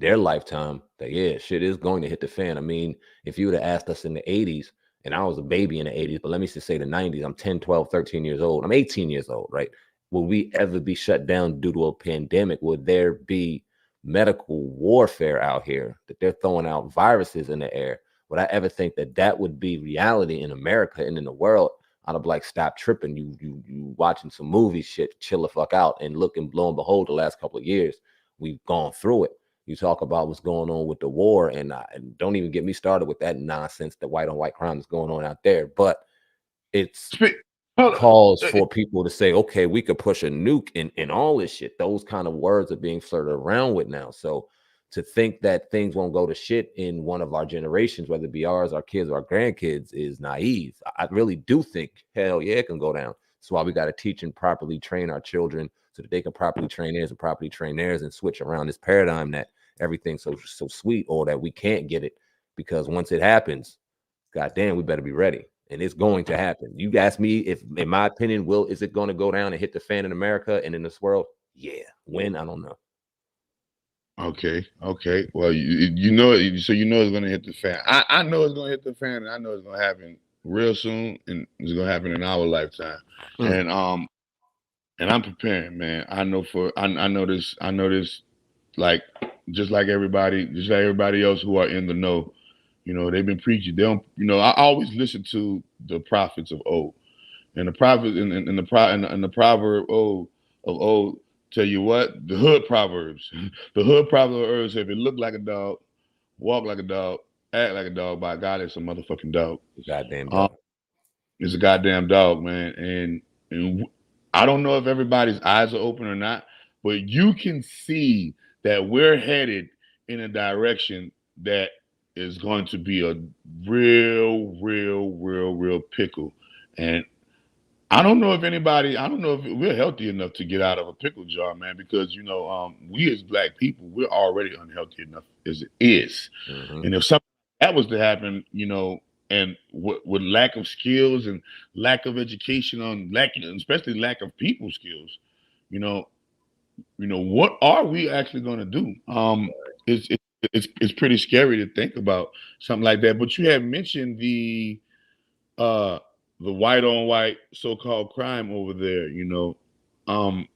their lifetime, that yeah, shit is going to hit the fan. I mean, if you would have asked us in the 80s, and I was a baby in the 80s, but let me just say the 90s, I'm 10, 12, 13 years old. I'm 18 years old, right? Will we ever be shut down due to a pandemic? Would there be medical warfare out here that they're throwing out viruses in the air? Would I ever think that that would be reality in America and in the world? I'd be like, stop tripping. You watching some movie shit, chill the fuck out. And look, and lo and behold, the last couple of years, we've gone through it. You talk about what's going on with the war, and don't even get me started with that nonsense, the white on white crime that's going on out there. But it's Speak. Hold on. cause for people to say, okay, we could push a nuke in all this shit. Those kind of words are being flirted around with now. So to think that things won't go to shit in one of our generations, whether it be ours, our kids, or our grandkids, is naive. I really do think, hell yeah, it can go down. That's why we got to teach and properly train our children so that they can properly train theirs and properly train theirs and switch around this paradigm that everything's so sweet, or that we can't get it. Because once it happens, goddamn, we better be ready. And it's going to happen. You ask me if, in my opinion, is it going to go down and hit the fan in America and in this world? Yeah. When? I don't know. Okay, okay. Well, you know it, so you know it's gonna hit the fan. I know it's gonna hit the fan, and I know it's gonna happen real soon, and it's gonna happen in our lifetime. Mm. And I'm preparing, man. I know this like just like everybody else who are in the know. They've been preaching. They don't. I always listen to the prophets of old. And the prophet and the proverb of old tell you what, the hood proverbs. The hood proverbs say if it look like a dog, walk like a dog, act like a dog, by God, it's a motherfucking dog. Goddamn Um, dog. it's a goddamn dog, man. And I don't know if everybody's eyes are open or not, but you can see that we're headed in a direction that is going to be a real pickle. And I don't know if we're healthy enough to get out of a pickle jar, man, because we as black people, we're already unhealthy enough as it is. Mm-hmm. And if something like that was to happen, and with lack of skills and lack of education especially lack of people skills, you know, what are we actually going to do? It's pretty scary to think about something like that. But you have mentioned uh the white on white so-called crime over there. Um,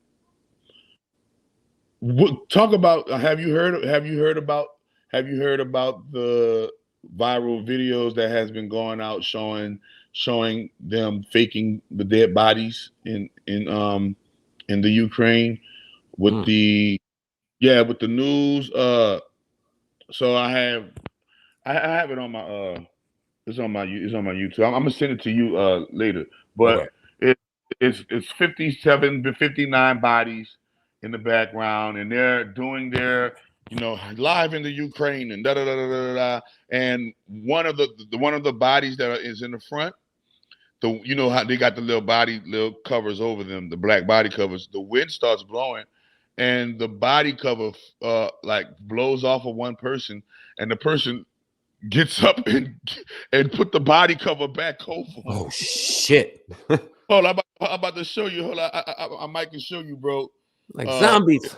talk about have you heard about the viral videos that has been going out showing them faking the dead bodies in the Ukraine with Mm. the with the news. So I have it on my it's on my YouTube. I'm gonna send it to you later. But Okay. it it's 57 to 59 bodies in the background, and they're doing their live in the Ukraine and da da da da da da. And one of the bodies is in the front. How they got the little covers over them, the black body covers. The wind starts blowing, and the body cover like blows off of one person, and the person gets up and put the body cover back over him. Oh shit. Hold on, I'm about to show you. Hold on, I might can show you, bro. Like Uh, zombies.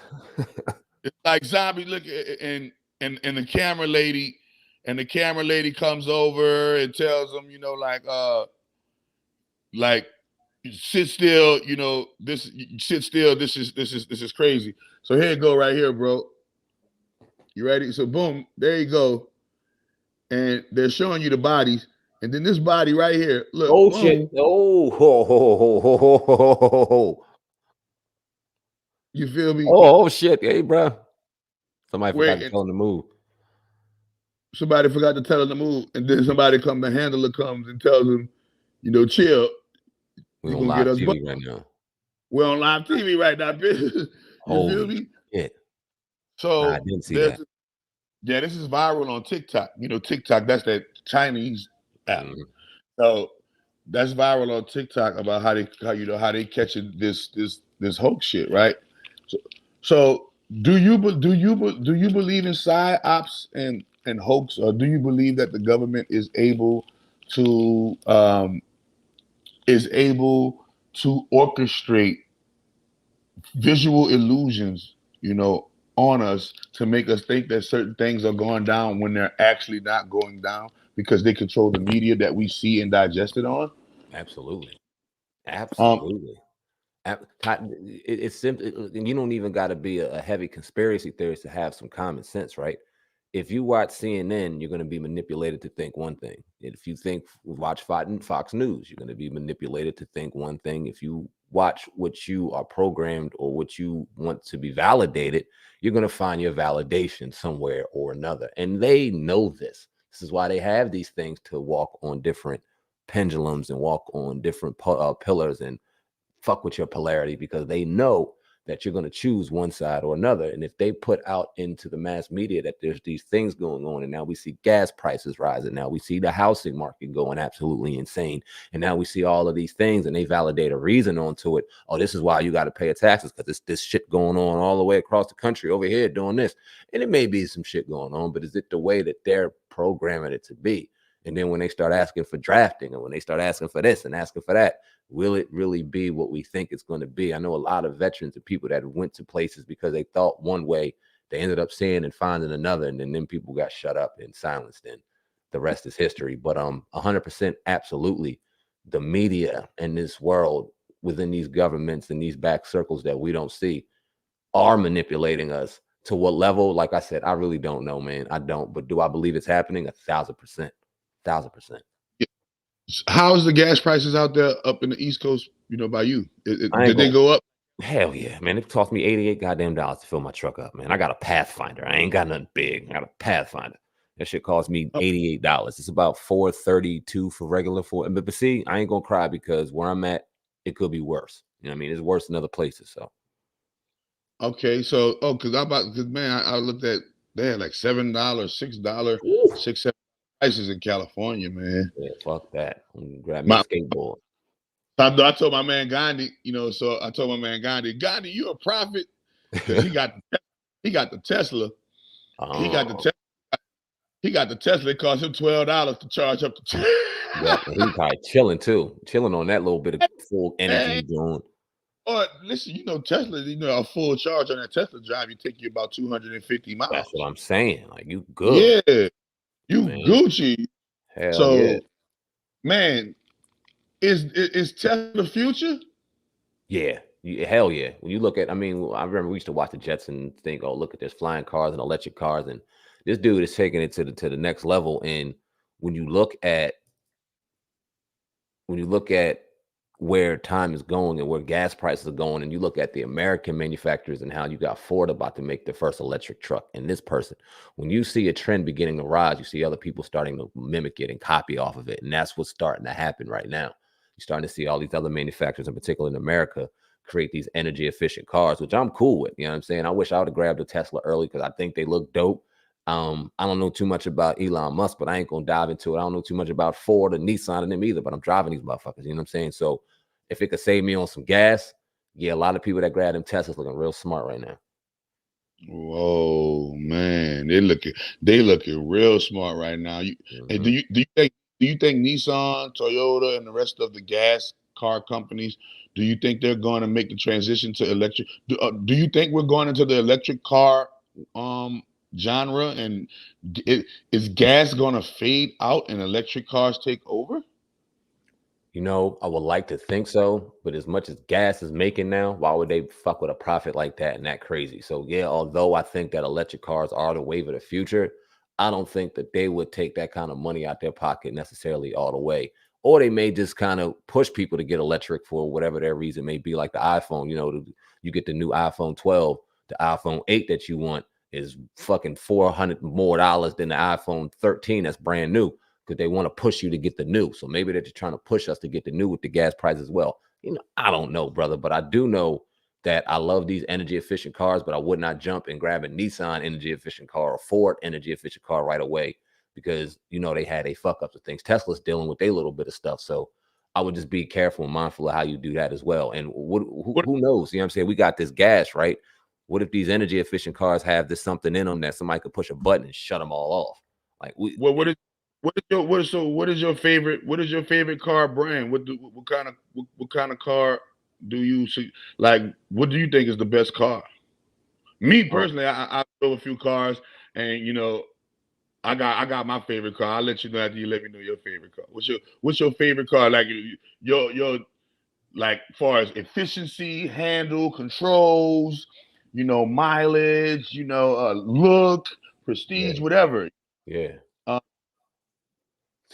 it's like zombie. Look, and the camera lady comes over and tells them, like sit still. This sit still. This is crazy. So here you go, right here, bro. You ready? So boom, there you go. And they're showing you the bodies. And then this body right here, look, Oh shit. boom. Oh, ho, ho, ho, ho, ho, ho, ho, ho. You feel me? Oh shit. Hey, bro. Somebody forgot Wait, to and tell him to move. somebody forgot to tell him to move, and then somebody come, the handler comes and tells him, chill. We You're on gonna get live us. TV right now. We're on live TV right now, bitch. You feel Holy me? shit. Nah, I So didn't see there's that. yeah, this is viral on TikTok. TikTok, that's that Chinese app. Mhm. So that's viral on TikTok about how they catching this hoax shit, right? So, so do you believe in psyops and hoax, or do you believe that the government to is able to orchestrate visual illusions, on us to make us think that certain things are going down when they're actually not going down because they control the media that we see and digest it on? Absolutely. Um, Absolutely. It's simple, and you don't even got to be a heavy conspiracy theorist to have some common sense, right? If you watch CNN, you're going to be manipulated to think one thing. If you watch Fox News, you're going to be manipulated to think one thing. If you watch what you are programmed or what you want to be validated, you're going to find your validation somewhere or another. And they know this. This is why they have these things to walk on different pendulums and walk on different pillars and fuck with your polarity, because they know that you're going to choose one side or another. And if they put out into the mass media that there's these things going on, and now we see gas prices rising, now we see the housing market going absolutely insane, and now we see all of these things, and they validate a reason onto it. Oh, this is why you got to pay taxes, because it's this shit going on all the way across the country over here doing this. And it may be some shit going on, but is it the way that they're programming it to be? And then when they start asking for drafting, and when they start asking for this and asking for that, will it really be what we think it's going to be? I know a lot of veterans and people that went to places because they thought one way, they ended up seeing and finding another, and then people got shut up and silenced, and the rest is history. But 100% absolutely, the media in this world, within these governments and these back circles that we don't see, are manipulating us. To what level? Like I said, I really don't know, man. I don't. But do I believe it's happening? 1,000%. 1,000%. how's the gas prices out there up in the East Coast? By you, I ain't did they going. go up? Hell yeah, man. It cost me 88 goddamn dollars to fill my truck up, man. I got a Pathfinder. I ain't got nothing big. I got a Pathfinder. That shit cost me $88. It's about $432 for regular for. But see, I ain't gonna cry, because where I'm at, it could be worse. You know what I mean? It's worse in other places. So Okay, so because man, I looked at, they had like $7, $6, ooh, 6, 7 prices in California, man. yeah, fuck that. I'm gonna grab me a My skateboard. I told my man Gandhi, so I told my man Gandhi, you a prophet, because he got the Tesla, he got the um, Tesla, he got the Tesla. It cost him $12 to charge up the. yep, and he probably chilling too, chilling on that little bit of full energy Hey, he's doing. or listen, Tesla, a full charge on that Tesla drive, you take you about 250 That's what miles. I'm saying. Like, you good, Yeah, you man. Gucci. Hell yeah. So, man, is Tesla the future? Yeah, hell yeah. When you look at, I mean, I remember we used to watch the Jets and think, oh, look at this flying cars and electric cars, and this dude is taking it to the next level. And when you look at when you look at where time is going and where gas prices are going, and you look at the American manufacturers and how you got Ford about to make their first electric truck, and this person, when you see a trend beginning to rise, you see other people starting to mimic it and copy off of it. And that's what's starting to happen right now. You're starting to see all these other manufacturers, in particular in America, create these energy efficient cars, which I'm cool with. You know what I'm saying? I wish I would have grabbed a Tesla early, because I think they look dope. I don't know too much about Elon Musk, but I ain't gonna dive into it. I don't know too much about Ford or Nissan and them either, but I'm driving these motherfuckers. You know what I'm saying? So if it could save me on some gas, yeah, a lot of people that grab them Teslas looking real smart right now. Whoa, man, they looking real smart right now. And Hmm. do you think Nissan, Toyota, and the rest of the gas car companies, do you think they're going to make the transition to electric? Do you think we're going into the electric car um genre, and is gas going to fade out and electric cars take over? You know, I would like to think so, but as much as gas is making now, why would they fuck with a profit like that and that crazy? So yeah, although I think that electric cars are the wave of the future, I don't think that they would take that kind of money out their pocket necessarily all the way. Or they may just kind of push people to get electric for whatever their reason may be, like the iPhone. You know, you get the new iPhone 12, the iPhone 8 that you want. is fucking $400 more than the iPhone 13 that's brand new, because they want to push you to get the new. So maybe they're just trying to push us to get the new with the gas price as well. I don't know, brother, but I do know that I love these energy efficient cars, but I would not jump and grab a Nissan energy efficient car or Ford energy efficient car right away, because they had a fuck ups of things. Tesla's dealing with a little bit of stuff. So I would just be careful and mindful of how you do that as well. And who knows? You know what I'm saying? We got this gas, right? What if these energy efficient cars have this something in them that somebody could push a button and shut them all off? Like what is your favorite car brand? What kind of car do you see? Like, what do you think is the best car? Me personally, I drove a few cars, and I got my favorite car. I'll let you know after you let me know your favorite car. What's your favorite car? Like your like far as efficiency, handle, controls, mileage, look, prestige, whatever. Yeah. Uh,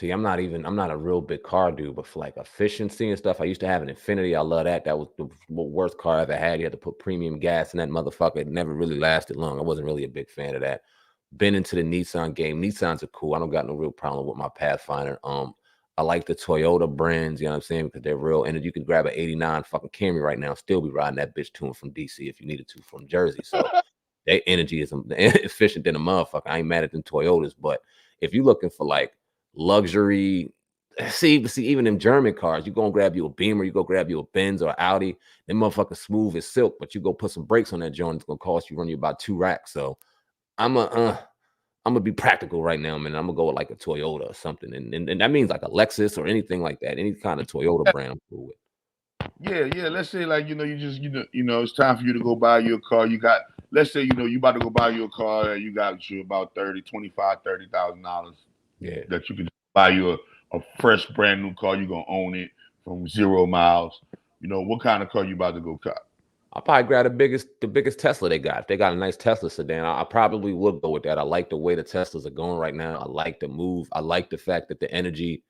See, I'm not a real big car dude, but for like efficiency and stuff, I used to have an Infinity. I love that. That was the worst car I ever had. You had to put premium gas in that motherfucker. It never really lasted long. I wasn't really a big fan of that. Been into the Nissan game. Nissans are cool. I don't got no real problem with my Pathfinder. I like the Toyota brands, you know what I'm saying, because they're real. And you can grab an 89 fucking Camry right now, still be riding that bitch to and from DC if you needed to from Jersey. So their energy is efficient than a motherfucker. I ain't mad at them Toyotas, but if you're looking for like luxury, see, even them German cars, you go and grab you a Beamer, you go grab you a Benz or Audi, them motherfuckers smooth as silk, but you go put some brakes on that joint, it's gonna cost you, run you about 2 racks. So I'm gonna be practical right now, man. I'm gonna go with like a Toyota or something, and that means like a Lexus or anything like that, any kind of Toyota brand I'm cool with. Yeah. Let's say like you just it's time for you to go buy your car. Let's say you about to go buy your car and you got you about $30,000 Yeah. that you can buy you a fresh brand new car. You're gonna own it from 0 miles. What kind of car you about to go cop? I'll probably grab the biggest Tesla they got. If they got a nice Tesla sedan, I probably would go with that. I like the way the Teslas are going right now. I like the move. I like the fact that the energy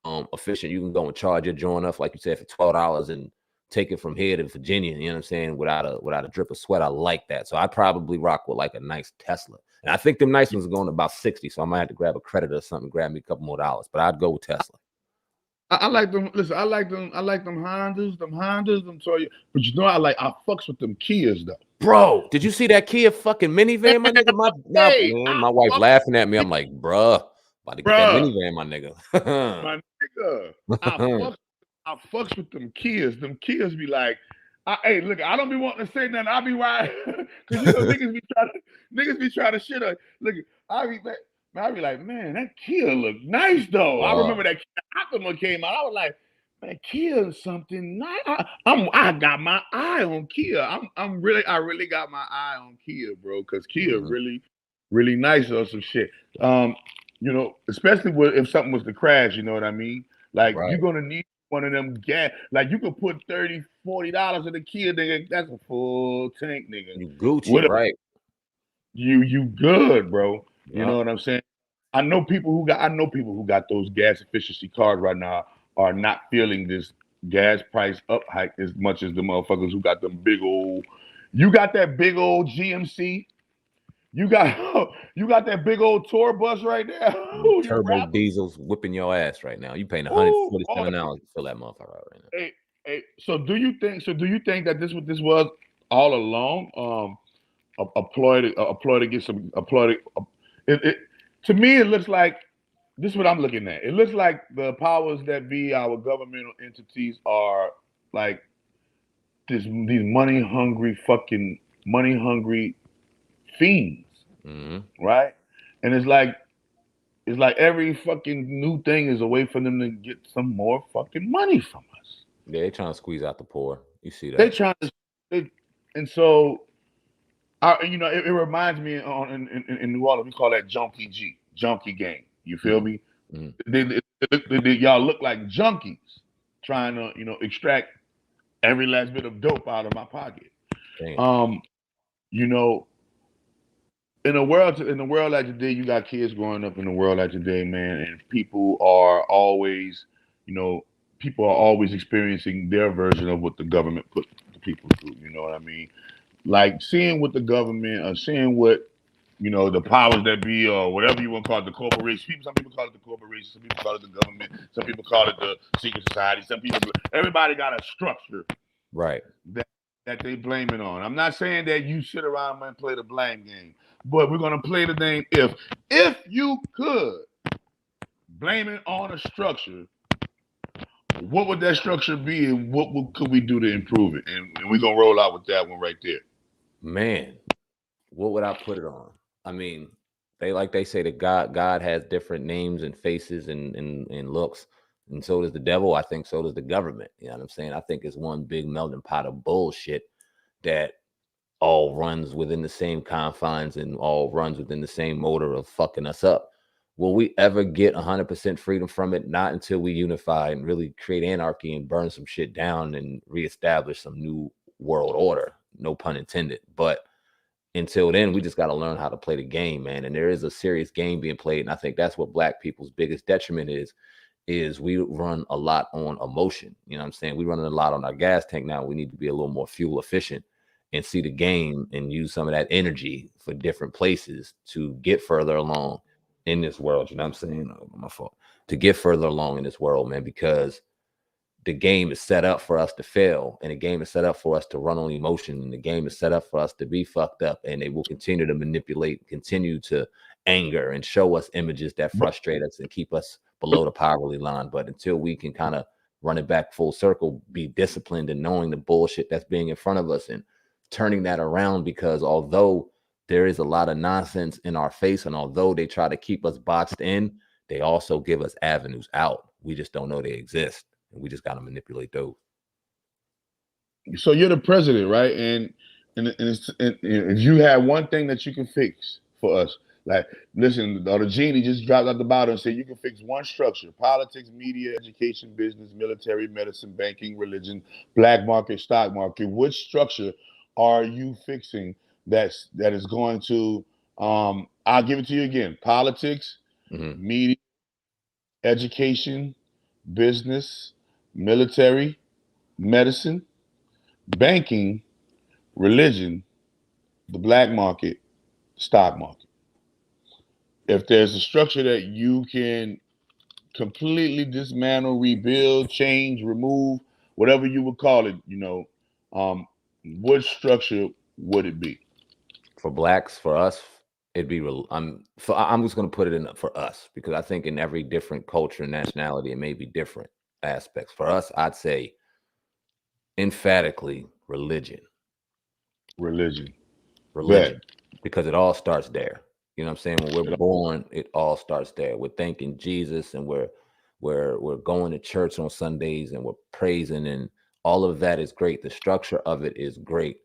efficient. You can go and charge your joint up, like you said, for $12 and take it from here to Virginia. You know what I'm saying? Without a drip of sweat. I like that. So I'd probably rock with like a nice Tesla. And I think them nice ones are going to about 60. So I might have to grab a credit or something, grab me a couple more dollars. But I'd go with Tesla. I like them. Listen, I like them. Hondas, them Toyota. But I fucks with them Kias though. Bro, did you see that Kia fucking minivan, my nigga? My wife laughing at me. I'm like, bruh, about to get that minivan, my nigga. My nigga, I fucks with them Kias. Them Kias be like, hey, look, I don't be wanting to say nothing. I be right because niggas be trying to shit on. Look, I be like, man, that Kia look nice though. I remember that Optima came out. I was like, man, Kia is something nice. I got my eye on Kia. I really got my eye on Kia, bro, because Kia really nice or some shit. Especially if something was to crash, you know what I mean? Like you're gonna need one of them gas. Like you could put $30, $40 in the Kia, nigga. That's a full tank, nigga. You Gucci, right? You good, bro. You know what I'm saying? I know people who got those gas efficiency cars right now are not feeling this gas price up hike as much as the motherfuckers who got them big old. You got that big old GMC. You got that big old tour bus right there. Turbo diesels whipping your ass right now. You paying $147 to fill that motherfucker out right now. Hey, so do you think that this was all along? A ploy to get some to me it looks like this is what I'm looking at. It looks like the powers that be, our governmental entities, are like these money hungry fiends, right? And it's like every fucking new thing is a way for them to get some more fucking money from us. Yeah, they trying to squeeze out the poor. You see that? They trying to, and so, it reminds me in New Orleans we call that junkie game. You feel me? Y'all look like junkies trying to extract every last bit of dope out of my pocket. In the world like today, you got kids growing up in the world like today, man, and people are always experiencing their version of what the government put the people through. You know what I mean? Like seeing what the government or seeing what the powers that be, or whatever you want to call it, the corporation. Some people call it the corporation. Some people call it the government. Some people call it the secret society. Everybody got a structure Right. that they blame it on. I'm not saying that you sit around and play the blame game, but we're gonna play the game. If you could blame it on a structure, what would that structure be, and could we do to improve it? And we're gonna roll out with that one right there. Man, what would I put it on? I mean, they say that God has different names and faces and looks, and so does the devil. I think so does the government. You know what I'm saying? I think it's one big melting pot of bullshit that all runs within the same confines and all runs within the same motor of fucking us up. Will we ever get 100% freedom from it? Not until we unify and really create anarchy and burn some shit down and reestablish some new world order. No pun intended. But until then, we just got to learn how to play the game, man. And there is a serious game being played. And I think that's what Black people's biggest detriment is we run a lot on emotion. You know what I'm saying? We running a lot on our gas tank now. We need to be a little more fuel efficient and see the game and use some of that energy for different places to get further along in this world. You know what I'm saying? Oh, my fault. To get further along in this world, man, because the game is set up for us to fail, and the game is set up for us to run on emotion, and the game is set up for us to be fucked up, and they will continue to manipulate, continue to anger and show us images that frustrate us and keep us below the poverty line. But until we can kind of run it back full circle, be disciplined and knowing the bullshit that's being in front of us and turning that around, because although there is a lot of nonsense in our face, and although they try to keep us boxed in, they also give us avenues out. We just don't know they exist. And we just got to manipulate those. So you're the president, right? And if you had one thing that you can fix for us, like, listen, the genie just dropped out the bottom and said you can fix one structure: politics, media, education, business, military, medicine, banking, religion, black market, stock market. Which structure are you fixing that is going to? I'll give it to you again: politics, media, education, business, military, medicine, banking, religion, the black market, stock market. If there's a structure that you can completely dismantle, rebuild, change, remove, whatever you would call it, what structure would it be? For Blacks, for us, it'd be I'm just going to put it in for us, because I think in every different culture and nationality it may be different aspects. For us, I'd say emphatically religion. Religion. Because it all starts there. You know what I'm saying? When we're born, it all starts there. We're thanking Jesus, and we're going to church on Sundays, and we're praising, and all of that is great. The structure of it is great.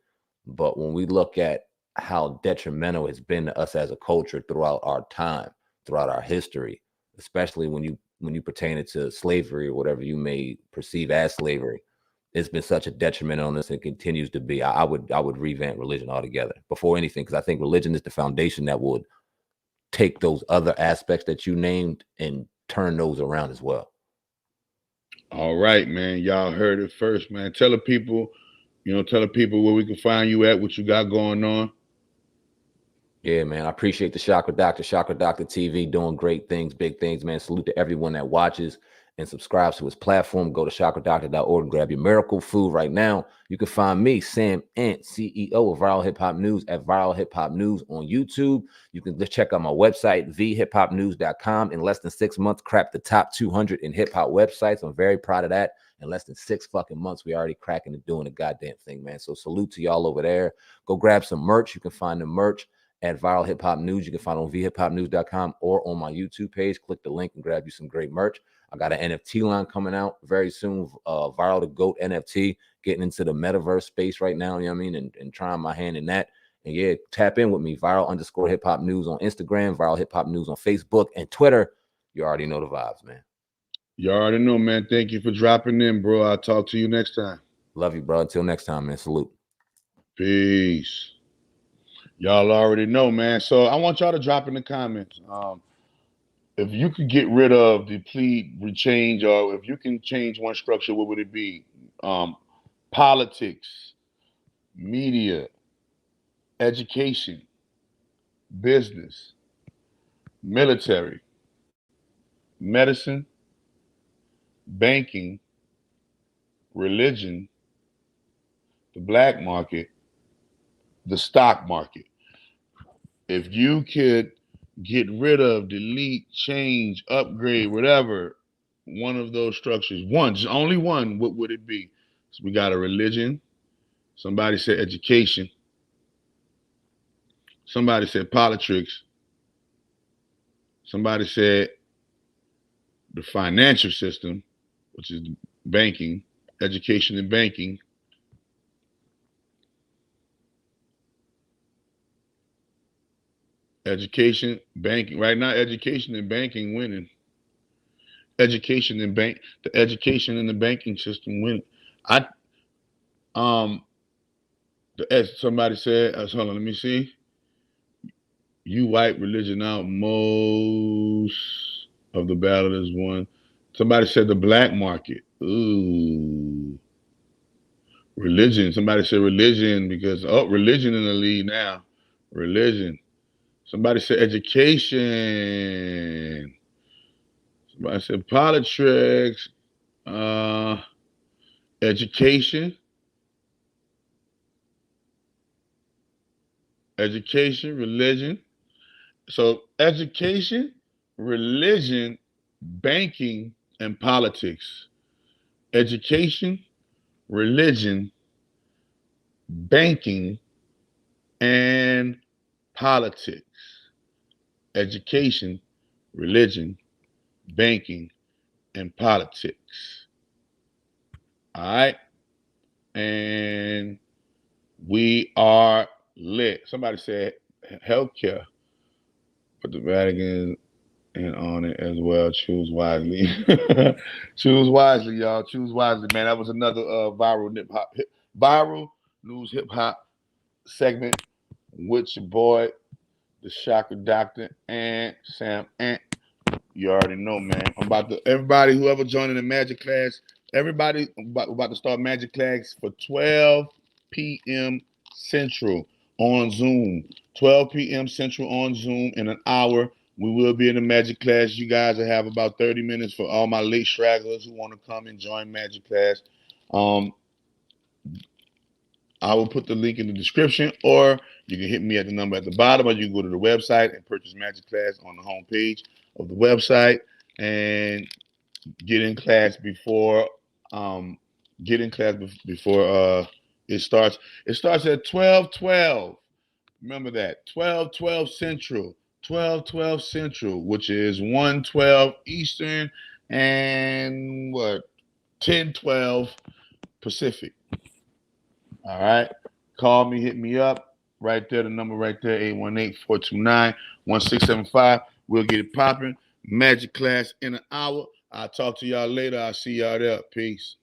But when we look at how detrimental it's been to us as a culture throughout our time, throughout our history, especially when you pertain it to slavery or whatever you may perceive as slavery, it's been such a detriment on us, and continues to be. I would revamp religion altogether before anything, because I think religion is the foundation that would take those other aspects that you named and turn those around as well. All right, man. Y'all heard it first, man. Tell the people where we can find you at, what you got going on. Yeah, man. I appreciate the Chakra Doctor TV, doing great things, big things, man. Salute to everyone that watches and subscribes to his platform. Go to chakradoctor.org and grab your miracle food right now. You can find me, Sam Ant, CEO of Viral Hip Hop News, at Viral Hip Hop News on YouTube. You can check out my website, thehiphopnews.com. In less than 6 months, cracked the top 200 in hip hop websites. I'm very proud of that. In less than 6 fucking months, we already cracking and doing the goddamn thing, man. So salute to y'all over there. Go grab some merch. You can find the merch at Viral Hip Hop News. You can find it on thehiphopnews.com or on my YouTube page. Click the link and grab you some great merch. I got an NFT line coming out very soon. Viral the GOAT NFT, getting into the metaverse space right now, you know what I mean? And trying my hand in that. And yeah, tap in with me, Viral_Hip Hop News on Instagram, Viral Hip Hop News on Facebook and Twitter. You already know the vibes, man. You already know, man. Thank you for dropping in, bro. I'll talk to you next time. Love you, bro. Until next time, man. Salute. Peace. Y'all already know, man. So I want y'all to drop in the comments. If you could get rid of, deplete, rechange, or if you can change one structure, what would it be? Politics, media, education, business, military, medicine, banking, religion, the black market, the stock market. If you could get rid of, delete, change, upgrade, whatever, one of those structures, one, just only one, what would it be? So we got a religion. Somebody said education. Somebody said politics. Somebody said the financial system, which is banking, education and banking. Education, banking. Right now, education and banking winning. Education and bank, the education and the banking system winning. I as somebody said, hold on, let me see. You wipe religion out. Most of the ballot is won. Somebody said the black market. Ooh. Religion. Somebody said religion because religion in the lead now. Religion. Somebody said education. Somebody said politics. Education. Education, religion. So education, religion, banking, and politics. Education, religion, banking, and politics. Education, religion, banking, and politics. All right. And we are lit. Somebody said healthcare. Put the Vatican and on it as well. Choose wisely. Choose wisely, y'all. Choose wisely, man. That was another viral news hip hop segment with your boy, the Shocker Doctor, and Sam Ant. You already know, man. I'm about to everybody, whoever joining the magic class, everybody about to start magic class for 12 p.m. Central on Zoom. 12 p.m. Central on Zoom in an hour. We will be in the magic class. You guys will have about 30 minutes for all my late stragglers who want to come and join magic class. I will put the link in the description, or you can hit me at the number at the bottom, or you can go to the website and purchase Magic Class on the home page of the website and get in class before it starts. It starts at 12:12. Remember that 12:12 Central, 12:12 Central, which is 1:12 Eastern, and 10:12 Pacific. All right. Call me, hit me up. Right there, the number right there, 818-429-1675. We'll get it popping. Magic class in an hour. I'll talk to y'all later. I'll see y'all there. Peace.